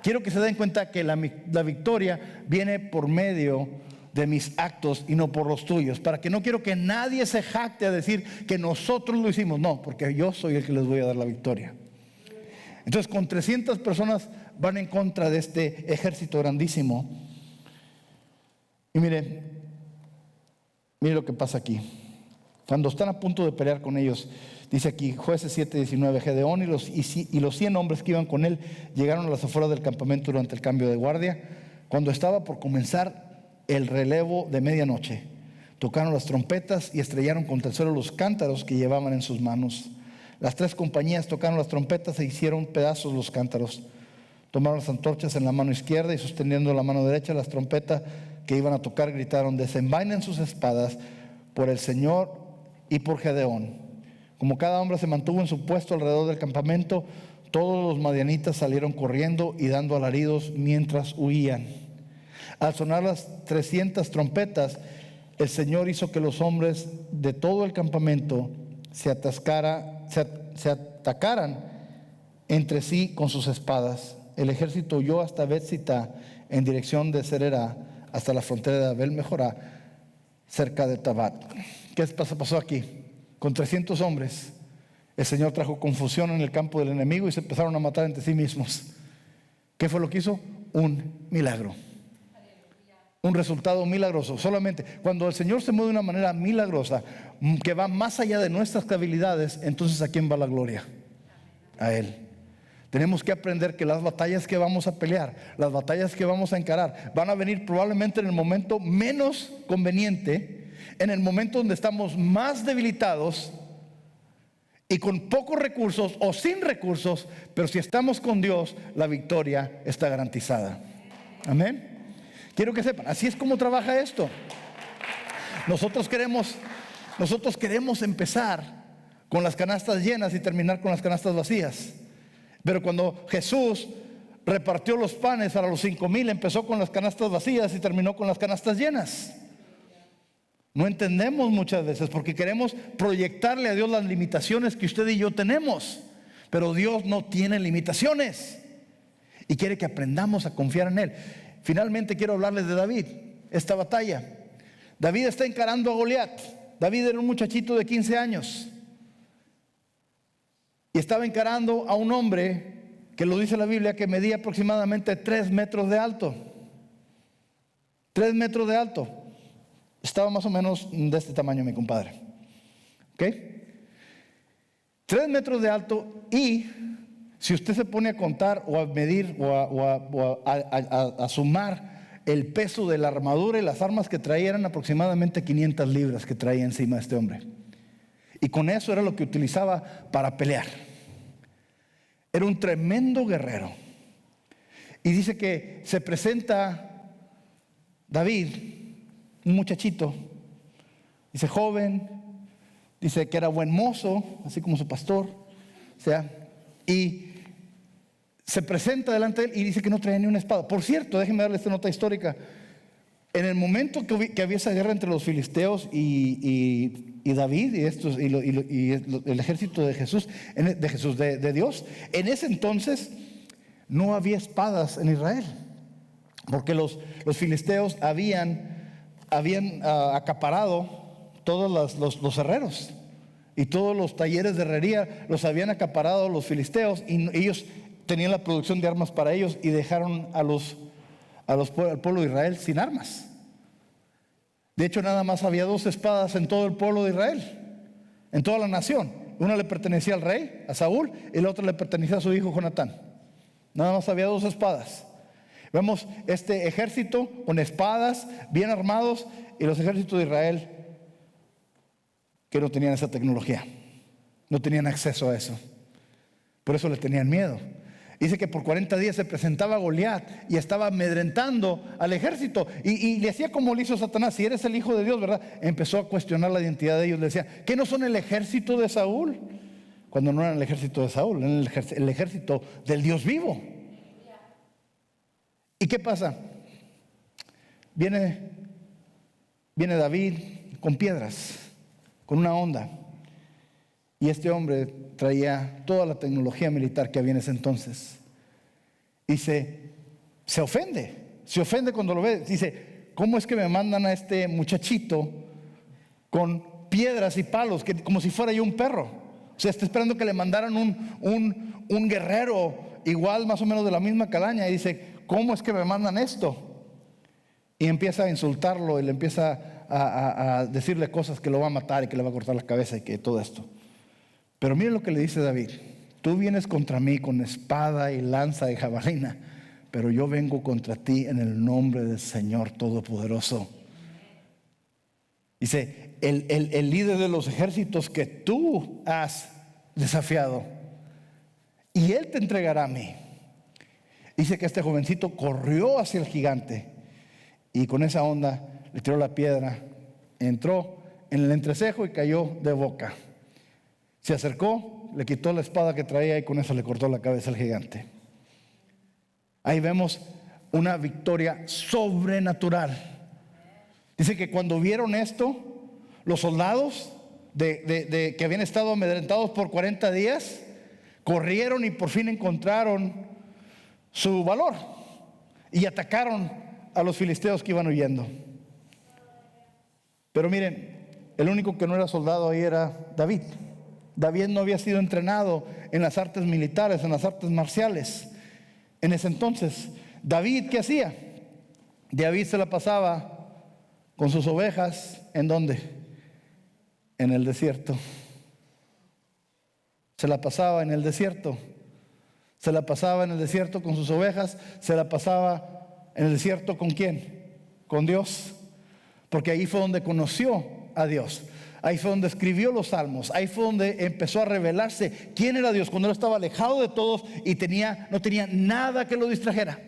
Quiero que se den cuenta que la victoria viene por medio de mis actos y no por los tuyos. Para que no quiero que nadie se jacte a decir que nosotros lo hicimos. No, porque yo soy el que les voy a dar la victoria. Entonces, con 300 personas van en contra de este ejército grandísimo. Y mire lo que pasa aquí. Cuando están a punto de pelear con ellos, dice aquí, Jueces 7:19, Gedeón y los 100 hombres que iban con él llegaron a las afueras del campamento durante el cambio de guardia. Cuando estaba por comenzar el relevo de medianoche, tocaron las trompetas y estrellaron contra el suelo los cántaros que llevaban en sus manos. Las 3 compañías tocaron las trompetas e hicieron pedazos los cántaros. Tomaron las antorchas en la mano izquierda y sosteniendo la mano derecha las trompetas que iban a tocar, gritaron: desenvainen sus espadas por el Señor y por Gedeón. Como cada hombre se mantuvo en su puesto alrededor del campamento, todos los madianitas salieron corriendo y dando alaridos mientras huían. Al sonar las 300 trompetas, el Señor hizo que los hombres de todo el campamento se atacaran entre sí con sus espadas. El ejército huyó hasta Bet-Sitá en dirección de Sererá, hasta la frontera de Abel Mejorá, cerca de Tabat. ¿Qué pasó aquí? Con 300 hombres, el Señor trajo confusión en el campo del enemigo y se empezaron a matar entre sí mismos. ¿Qué fue lo que hizo? Un milagro. Un resultado milagroso. Solamente cuando el Señor se mueve de una manera milagrosa, que va más allá de nuestras habilidades, entonces ¿a quién va la gloria? A Él. Tenemos que aprender que las batallas que vamos a pelear, las batallas que vamos a encarar, van a venir probablemente en el momento menos conveniente, en el momento donde estamos más debilitados y con pocos recursos o sin recursos, pero si estamos con Dios, la victoria está garantizada. Amén. Quiero que sepan, así es como trabaja esto. Nosotros queremos empezar con las canastas llenas y terminar con las canastas vacías. Pero cuando Jesús repartió los panes para los 5,000, empezó con las canastas vacías y terminó con las canastas llenas. No entendemos muchas veces porque queremos proyectarle a Dios las limitaciones que usted y yo tenemos. Pero Dios no tiene limitaciones y quiere que aprendamos a confiar en Él. Finalmente quiero hablarles de David, esta batalla. David está encarando a Goliat. David era un muchachito de 15 años. Y estaba encarando a un hombre que lo dice la Biblia que medía aproximadamente 3 metros de alto. 3 metros de alto. Estaba más o menos de este tamaño mi compadre. ¿Ok? 3 metros de alto, y si usted se pone a contar o a medir o a sumar el peso de la armadura y las armas que traía eran aproximadamente 500 libras que traía encima de este hombre. Y con eso era lo que utilizaba para pelear. Era un tremendo guerrero. Y dice que se presenta David, un muchachito, dice joven, dice que era buen mozo, así como su pastor, o sea, y se presenta delante de él y dice que no traía ni una espada. Por cierto, déjenme darle esta nota histórica. En el momento que había esa guerra entre los filisteos y David y el ejército de Jesús, de Dios, en ese entonces no había espadas en Israel, porque los filisteos habían acaparado todos los herreros y todos los talleres de herrería los habían acaparado los filisteos, y ellos tenían la producción de armas para ellos y dejaron al pueblo de Israel sin armas. De hecho, nada más había 2 espadas en todo el pueblo de Israel, en toda la nación. Una le pertenecía al rey, a Saúl, y la otra le pertenecía a su hijo Jonatán. Nada más había 2 espadas. Vemos este ejército con espadas, bien armados, y los ejércitos de Israel que no tenían esa tecnología, no tenían acceso a eso. Por eso le tenían miedo. Dice que por 40 días se presentaba Goliat y estaba amedrentando al ejército, y le hacía como le hizo Satanás. Si eres el hijo de Dios, ¿verdad? Empezó a cuestionar la identidad de ellos. Le decía, ¿qué no son el ejército de Saúl? Cuando no eran el ejército de Saúl, eran el ejército del Dios vivo. ¿Y qué pasa? Viene David con piedras, con una honda, y este hombre traía toda la tecnología militar que había en ese entonces. Y se ofende cuando lo ve. Dice, ¿cómo es que me mandan a este muchachito con piedras y palos, como si fuera yo un perro? O sea, está esperando que le mandaran un guerrero igual, más o menos de la misma calaña. Y dice, ¿cómo es que me mandan esto? Y empieza a insultarlo y le empieza a decirle cosas que lo va a matar y que le va a cortar la cabeza y que todo esto. Pero miren lo que le dice David: tú vienes contra mí con espada y lanza y jabalina, pero yo vengo contra ti en el nombre del Señor Todopoderoso. Dice, el líder de los ejércitos que tú has desafiado, y él te entregará a mí. Dice que este jovencito corrió hacia el gigante y con esa onda le tiró la piedra, entró en el entrecejo y cayó de boca. Se acercó, le quitó la espada que traía y con eso le cortó la cabeza al gigante. Ahí vemos una victoria sobrenatural. Dice que cuando vieron esto, los soldados que habían estado amedrentados por 40 días, corrieron y por fin encontraron su valor y atacaron a los filisteos que iban huyendo. Pero miren, el único que no era soldado ahí era David. David no había sido entrenado en las artes militares, en las artes marciales. En ese entonces, David, ¿qué hacía? David se la pasaba con sus ovejas, ¿en dónde? En el desierto. Se la pasaba en el desierto. Se la pasaba en el desierto con sus ovejas. Se la pasaba en el desierto ¿con quién? Con Dios. Porque ahí fue donde conoció a Dios. Ahí fue donde escribió los salmos. Ahí fue donde empezó a revelarse quién era Dios, cuando él estaba alejado de todos y no tenía nada que lo distrajera.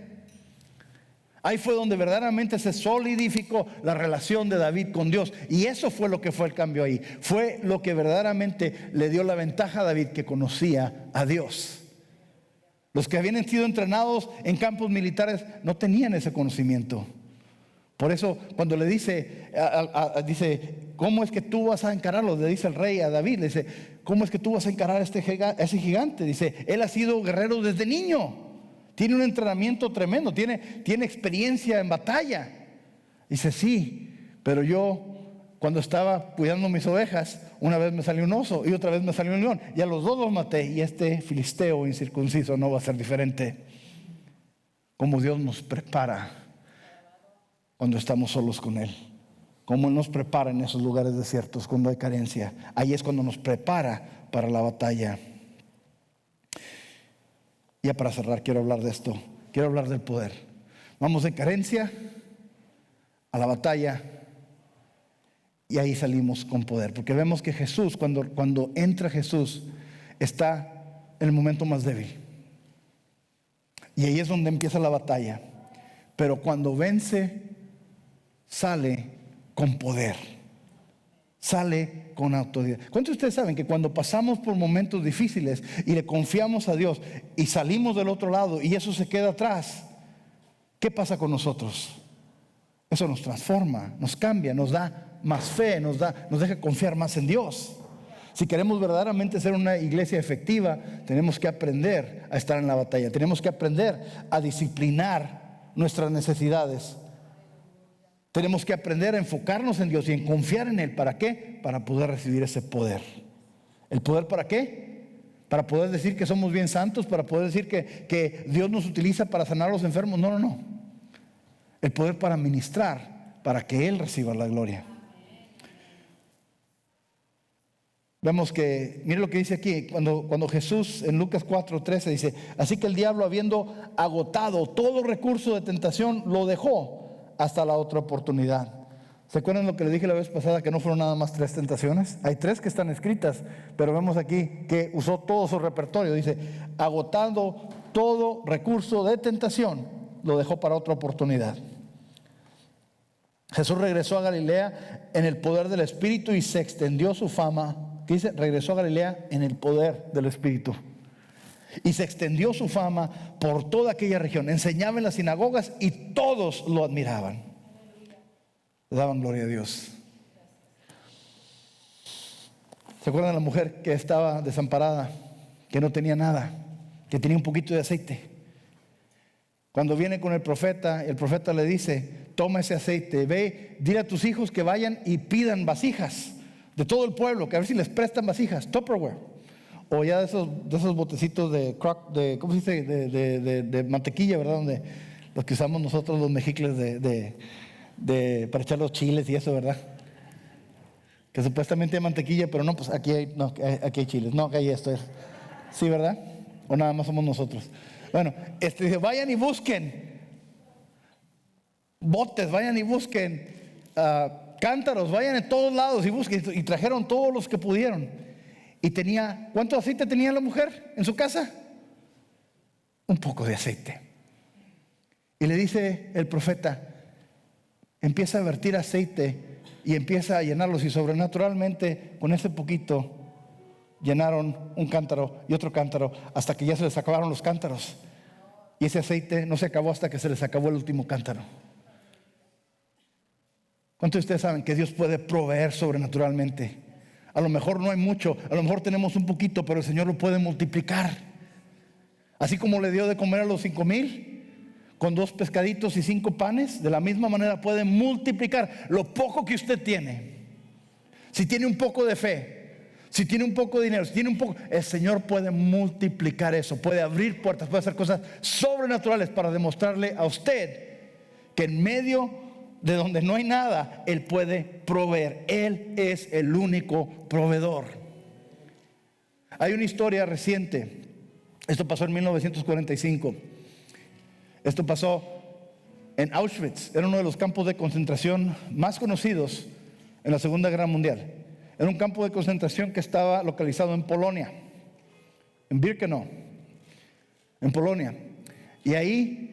Ahí fue donde verdaderamente se solidificó la relación de David con Dios. Y eso fue lo que fue el cambio ahí. Fue lo que verdaderamente le dio la ventaja a David, que conocía a Dios. Los que habían sido entrenados en campos militares no tenían ese conocimiento. Por eso cuando le dice, ¿cómo es que tú vas a encararlo? Le dice el rey a David, le dice, ¿cómo es que tú vas a encarar a ese gigante? Dice, él ha sido guerrero desde niño, tiene un entrenamiento tremendo, tiene experiencia en batalla. Dice, sí, pero yo cuando estaba cuidando mis ovejas, una vez me salió un oso y otra vez me salió un león, y a los dos los maté, y este filisteo incircunciso no va a ser diferente. Como Dios nos prepara cuando estamos solos con Él, cómo Él nos prepara en esos lugares desiertos cuando hay carencia. Ahí es cuando nos prepara para la batalla. Ya para cerrar quiero hablar de esto, quiero hablar del poder. Vamos de carencia a la batalla y ahí salimos con poder. Porque vemos que Jesús, cuando entra Jesús, está en el momento más débil. Y ahí es donde empieza la batalla. Pero cuando vence, sale con poder. Sale con autoridad. ¿Cuántos de ustedes saben que cuando pasamos por momentos difíciles y le confiamos a Dios y salimos del otro lado y eso se queda atrás, qué pasa con nosotros? Eso nos transforma, nos cambia, nos da más fe, nos deja confiar más en Dios. Si queremos verdaderamente ser una iglesia efectiva, tenemos que aprender a estar en la batalla. Tenemos que aprender a disciplinar nuestras necesidades. Tenemos que aprender a enfocarnos en Dios y en confiar en Él. ¿Para qué? Para poder recibir ese poder. ¿El poder para qué? Para poder decir que somos bien santos, para poder decir que Dios nos utiliza para sanar a los enfermos. No. El poder para ministrar, para que Él reciba la gloria. Vemos que, mire lo que dice aquí, cuando Jesús en Lucas 4:13 dice: así que el diablo, habiendo agotado todo recurso de tentación, lo dejó hasta la otra oportunidad. ¿Se acuerdan lo que le dije la vez pasada? Que no fueron nada más 3 tentaciones. Hay 3 que están escritas, pero vemos aquí que usó todo su repertorio. Dice: agotando todo recurso de tentación, lo dejó para otra oportunidad. Jesús regresó a Galilea en el poder del Espíritu y se extendió su fama. ¿Qué dice? Regresó a Galilea en el poder del Espíritu. Y se extendió su fama por toda aquella región. Enseñaba en las sinagogas y todos lo admiraban. Le daban gloria a Dios. ¿Se acuerdan de la mujer que estaba desamparada, que no tenía nada, que tenía un poquito de aceite? Cuando viene con el profeta le dice: toma ese aceite, ve, dile a tus hijos que vayan y pidan vasijas de todo el pueblo, que a ver si les prestan vasijas, Tupperware, o ya de esos botecitos ¿cómo se dice? De mantequilla, ¿verdad? Donde los que usamos nosotros, los mejicles para echar los chiles y eso, ¿verdad? Que supuestamente hay mantequilla, pero no, pues aquí hay chiles. No, que hay esto. ¿Sí, verdad? ¿O nada más somos nosotros? Bueno, dice: vayan y busquen botes, vayan y busquen cántaros, vayan en todos lados y busquen. Y trajeron todos los que pudieron. Y ¿cuánto aceite tenía la mujer en su casa? Un poco de aceite. Y le dice el profeta: empieza a vertir aceite y empieza a llenarlos. Y sobrenaturalmente, con ese poquito, llenaron un cántaro y otro cántaro, hasta que ya se les acabaron los cántaros. Y ese aceite no se acabó hasta que se les acabó el último cántaro. ¿Cuántos de ustedes saben que Dios puede proveer sobrenaturalmente? A lo mejor no hay mucho, a lo mejor tenemos un poquito, pero el Señor lo puede multiplicar. Así como le dio de comer a los 5,000 con 2 pescaditos y 5 panes, de la misma manera puede multiplicar lo poco que usted tiene. Si tiene un poco de fe, si tiene un poco de dinero, si tiene un poco, el Señor puede multiplicar eso, puede abrir puertas, puede hacer cosas sobrenaturales para demostrarle a usted que en medio de donde no hay nada, Él puede proveer. Él es el único proveedor. Hay una historia reciente. Esto pasó en 1945. Esto pasó en Auschwitz. Era uno de los campos de concentración más conocidos en la Segunda Guerra Mundial. Era un campo de concentración que estaba localizado en Polonia, en Birkenau, en Polonia. Y ahí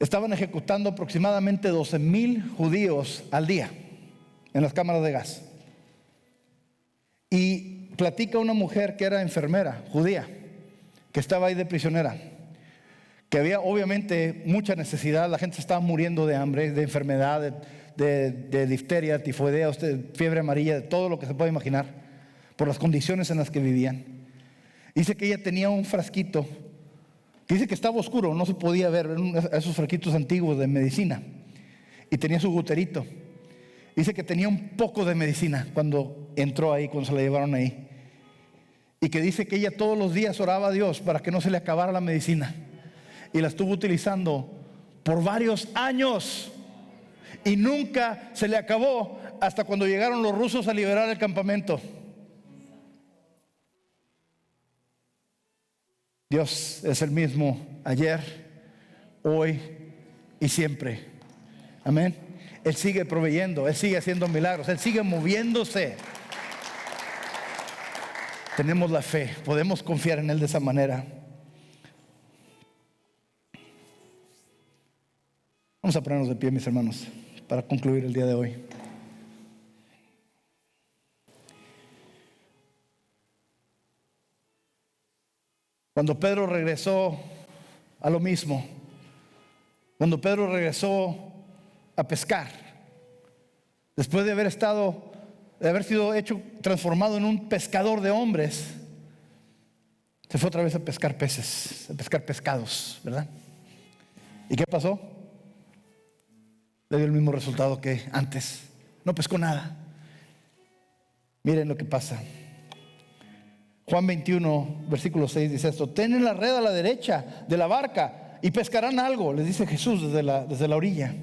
estaban ejecutando aproximadamente 12,000 judíos al día en las cámaras de gas. Y platica una mujer que era enfermera, judía, que estaba ahí de prisionera, que había obviamente mucha necesidad. La gente se estaba muriendo de hambre, de enfermedad, de difteria, tifoidea, fiebre amarilla, de todo lo que se puede imaginar, por las condiciones en las que vivían. Dice que ella tenía un frasquito que dice que estaba oscuro, no se podía ver, esos frasquitos antiguos de medicina, y tenía su guterito. Dice que tenía un poco de medicina cuando entró ahí, cuando se la llevaron ahí, y que dice que ella todos los días oraba a Dios para que no se le acabara la medicina, y la estuvo utilizando por varios años y nunca se le acabó hasta cuando llegaron los rusos a liberar el campamento. Dios es el mismo ayer, hoy y siempre. Amén. Él sigue proveyendo, Él sigue haciendo milagros, Él sigue moviéndose. Tenemos la fe, podemos confiar en Él de esa manera. Vamos a ponernos de pie, mis hermanos, para concluir el día de hoy. Cuando Pedro regresó a lo mismo, cuando Pedro regresó a pescar, después de haber sido hecho, transformado en un pescador de hombres, se fue otra vez a pescar peces, a pescar pescados, ¿verdad? ¿Y qué pasó? Le dio el mismo resultado que antes. No pescó nada. Miren lo que pasa. Juan 21, versículo 6 dice esto: ten la red a la derecha de la barca y pescarán algo, les dice Jesús desde la orilla.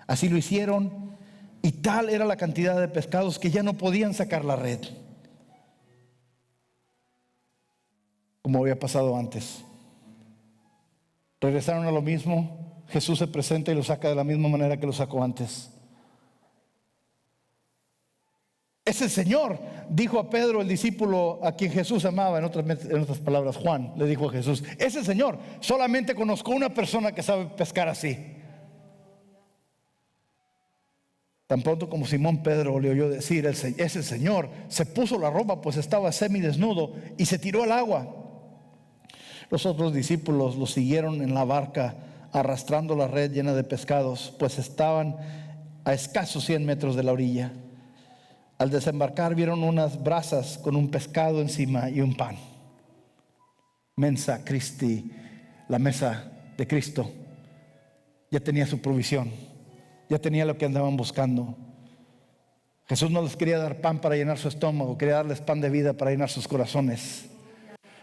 Así lo hicieron, y tal era la cantidad de pescados que ya no podían sacar la red, como había pasado antes. Regresaron a lo mismo. Jesús se presenta y lo saca de la misma manera que lo sacó antes. Es el Señor, dijo a Pedro, el discípulo a quien Jesús amaba. En otras palabras, Juan le dijo a Jesús: es el Señor, solamente conozco una persona que sabe pescar así. Tan pronto como Simón Pedro le oyó decir es el Señor, se puso la ropa, pues estaba semidesnudo, y se tiró al agua. Los otros discípulos lo siguieron en la barca, arrastrando la red llena de pescados, pues estaban a escasos 100 metros de la orilla. Al desembarcar vieron unas brasas con un pescado encima y un pan. Mensa Christi, la mesa de Cristo, ya tenía su provisión, ya tenía lo que andaban buscando. Jesús no les quería dar pan para llenar su estómago, quería darles pan de vida para llenar sus corazones.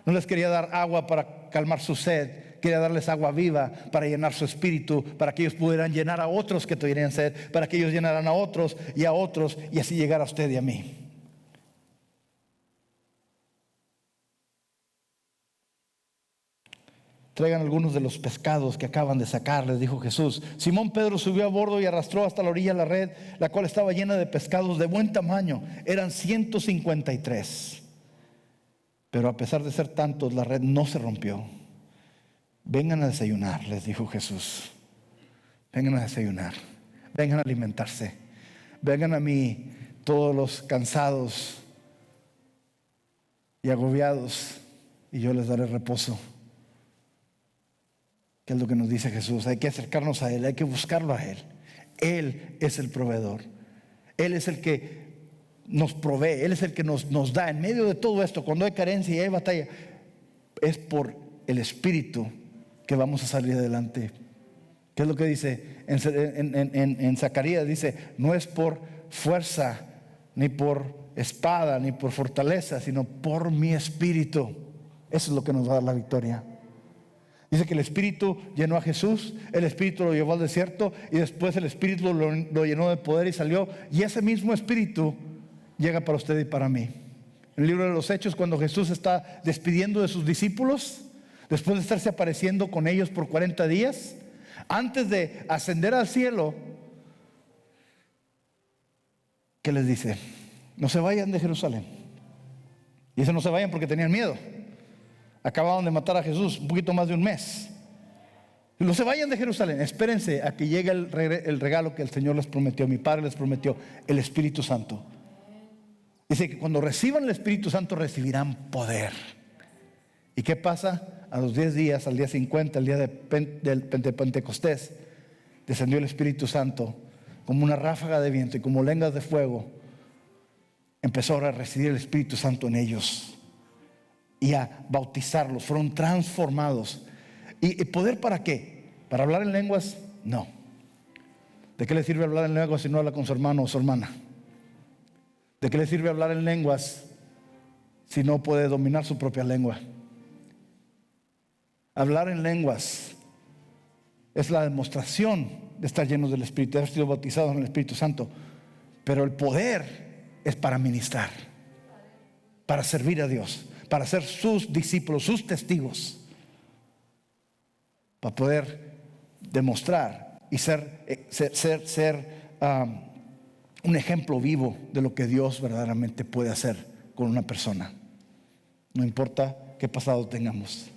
No les quería dar agua para calmar su sed, quería darles agua viva para llenar su espíritu, para que ellos pudieran llenar a otros que tuvieran sed, para que ellos llenaran a otros, y así llegar a usted y a mí. Traigan algunos de los pescados que acaban de sacar, les dijo Jesús. Simón Pedro subió a bordo y arrastró hasta la orilla la red, la cual estaba llena de pescados de buen tamaño. Eran 153. Pero a pesar de ser tantos, la red no se rompió. Vengan a desayunar, les dijo Jesús. Vengan a desayunar, vengan a alimentarse. Vengan a mí todos los cansados y agobiados, y yo les daré reposo. ¿Qué es lo que nos dice Jesús? Hay que acercarnos a Él, hay que buscarlo a Él. Él es el proveedor. Él es el que nos provee, Él es el que nos da en medio de todo esto. Cuando hay carencia y hay batalla, es por el Espíritu que vamos a salir adelante. ¿Qué es lo que dice en Zacarías? Dice: no es por fuerza, ni por espada, ni por fortaleza, sino por mi Espíritu. Eso es lo que nos va a dar la victoria. Dice que el Espíritu llenó a Jesús, el Espíritu lo llevó al desierto, y después el Espíritu lo llenó de poder y salió. Y ese mismo Espíritu llega para usted y para mí. En el libro de los Hechos, cuando Jesús está despidiendo de sus discípulos, después de estarse apareciendo con ellos por 40 días, antes de ascender al cielo, ¿qué les dice? No se vayan de Jerusalén. Y dice: no se vayan porque tenían miedo. Acababan de matar a Jesús un poquito más de un mes. No se vayan de Jerusalén, espérense a que llegue el regalo que el Señor les prometió, mi Padre les prometió, el Espíritu Santo. Dice que cuando reciban el Espíritu Santo recibirán poder. ¿Y qué pasa? A los 10 días, al día 50, el día de Pentecostés, descendió el Espíritu Santo como una ráfaga de viento y como lenguas de fuego. Empezó a recibir el Espíritu Santo en ellos y a bautizarlos. Fueron transformados. ¿Y poder para qué? ¿Para hablar en lenguas? No. ¿De qué le sirve hablar en lenguas si no habla con su hermano o su hermana? ¿De qué le sirve hablar en lenguas si no puede dominar su propia lengua? Hablar en lenguas es la demostración de estar llenos del Espíritu, de haber sido bautizados en el Espíritu Santo. Pero el poder es para ministrar, para servir a Dios, para ser sus discípulos, sus testigos, para poder demostrar y ser un ejemplo vivo de lo que Dios verdaderamente puede hacer con una persona. No importa qué pasado tengamos.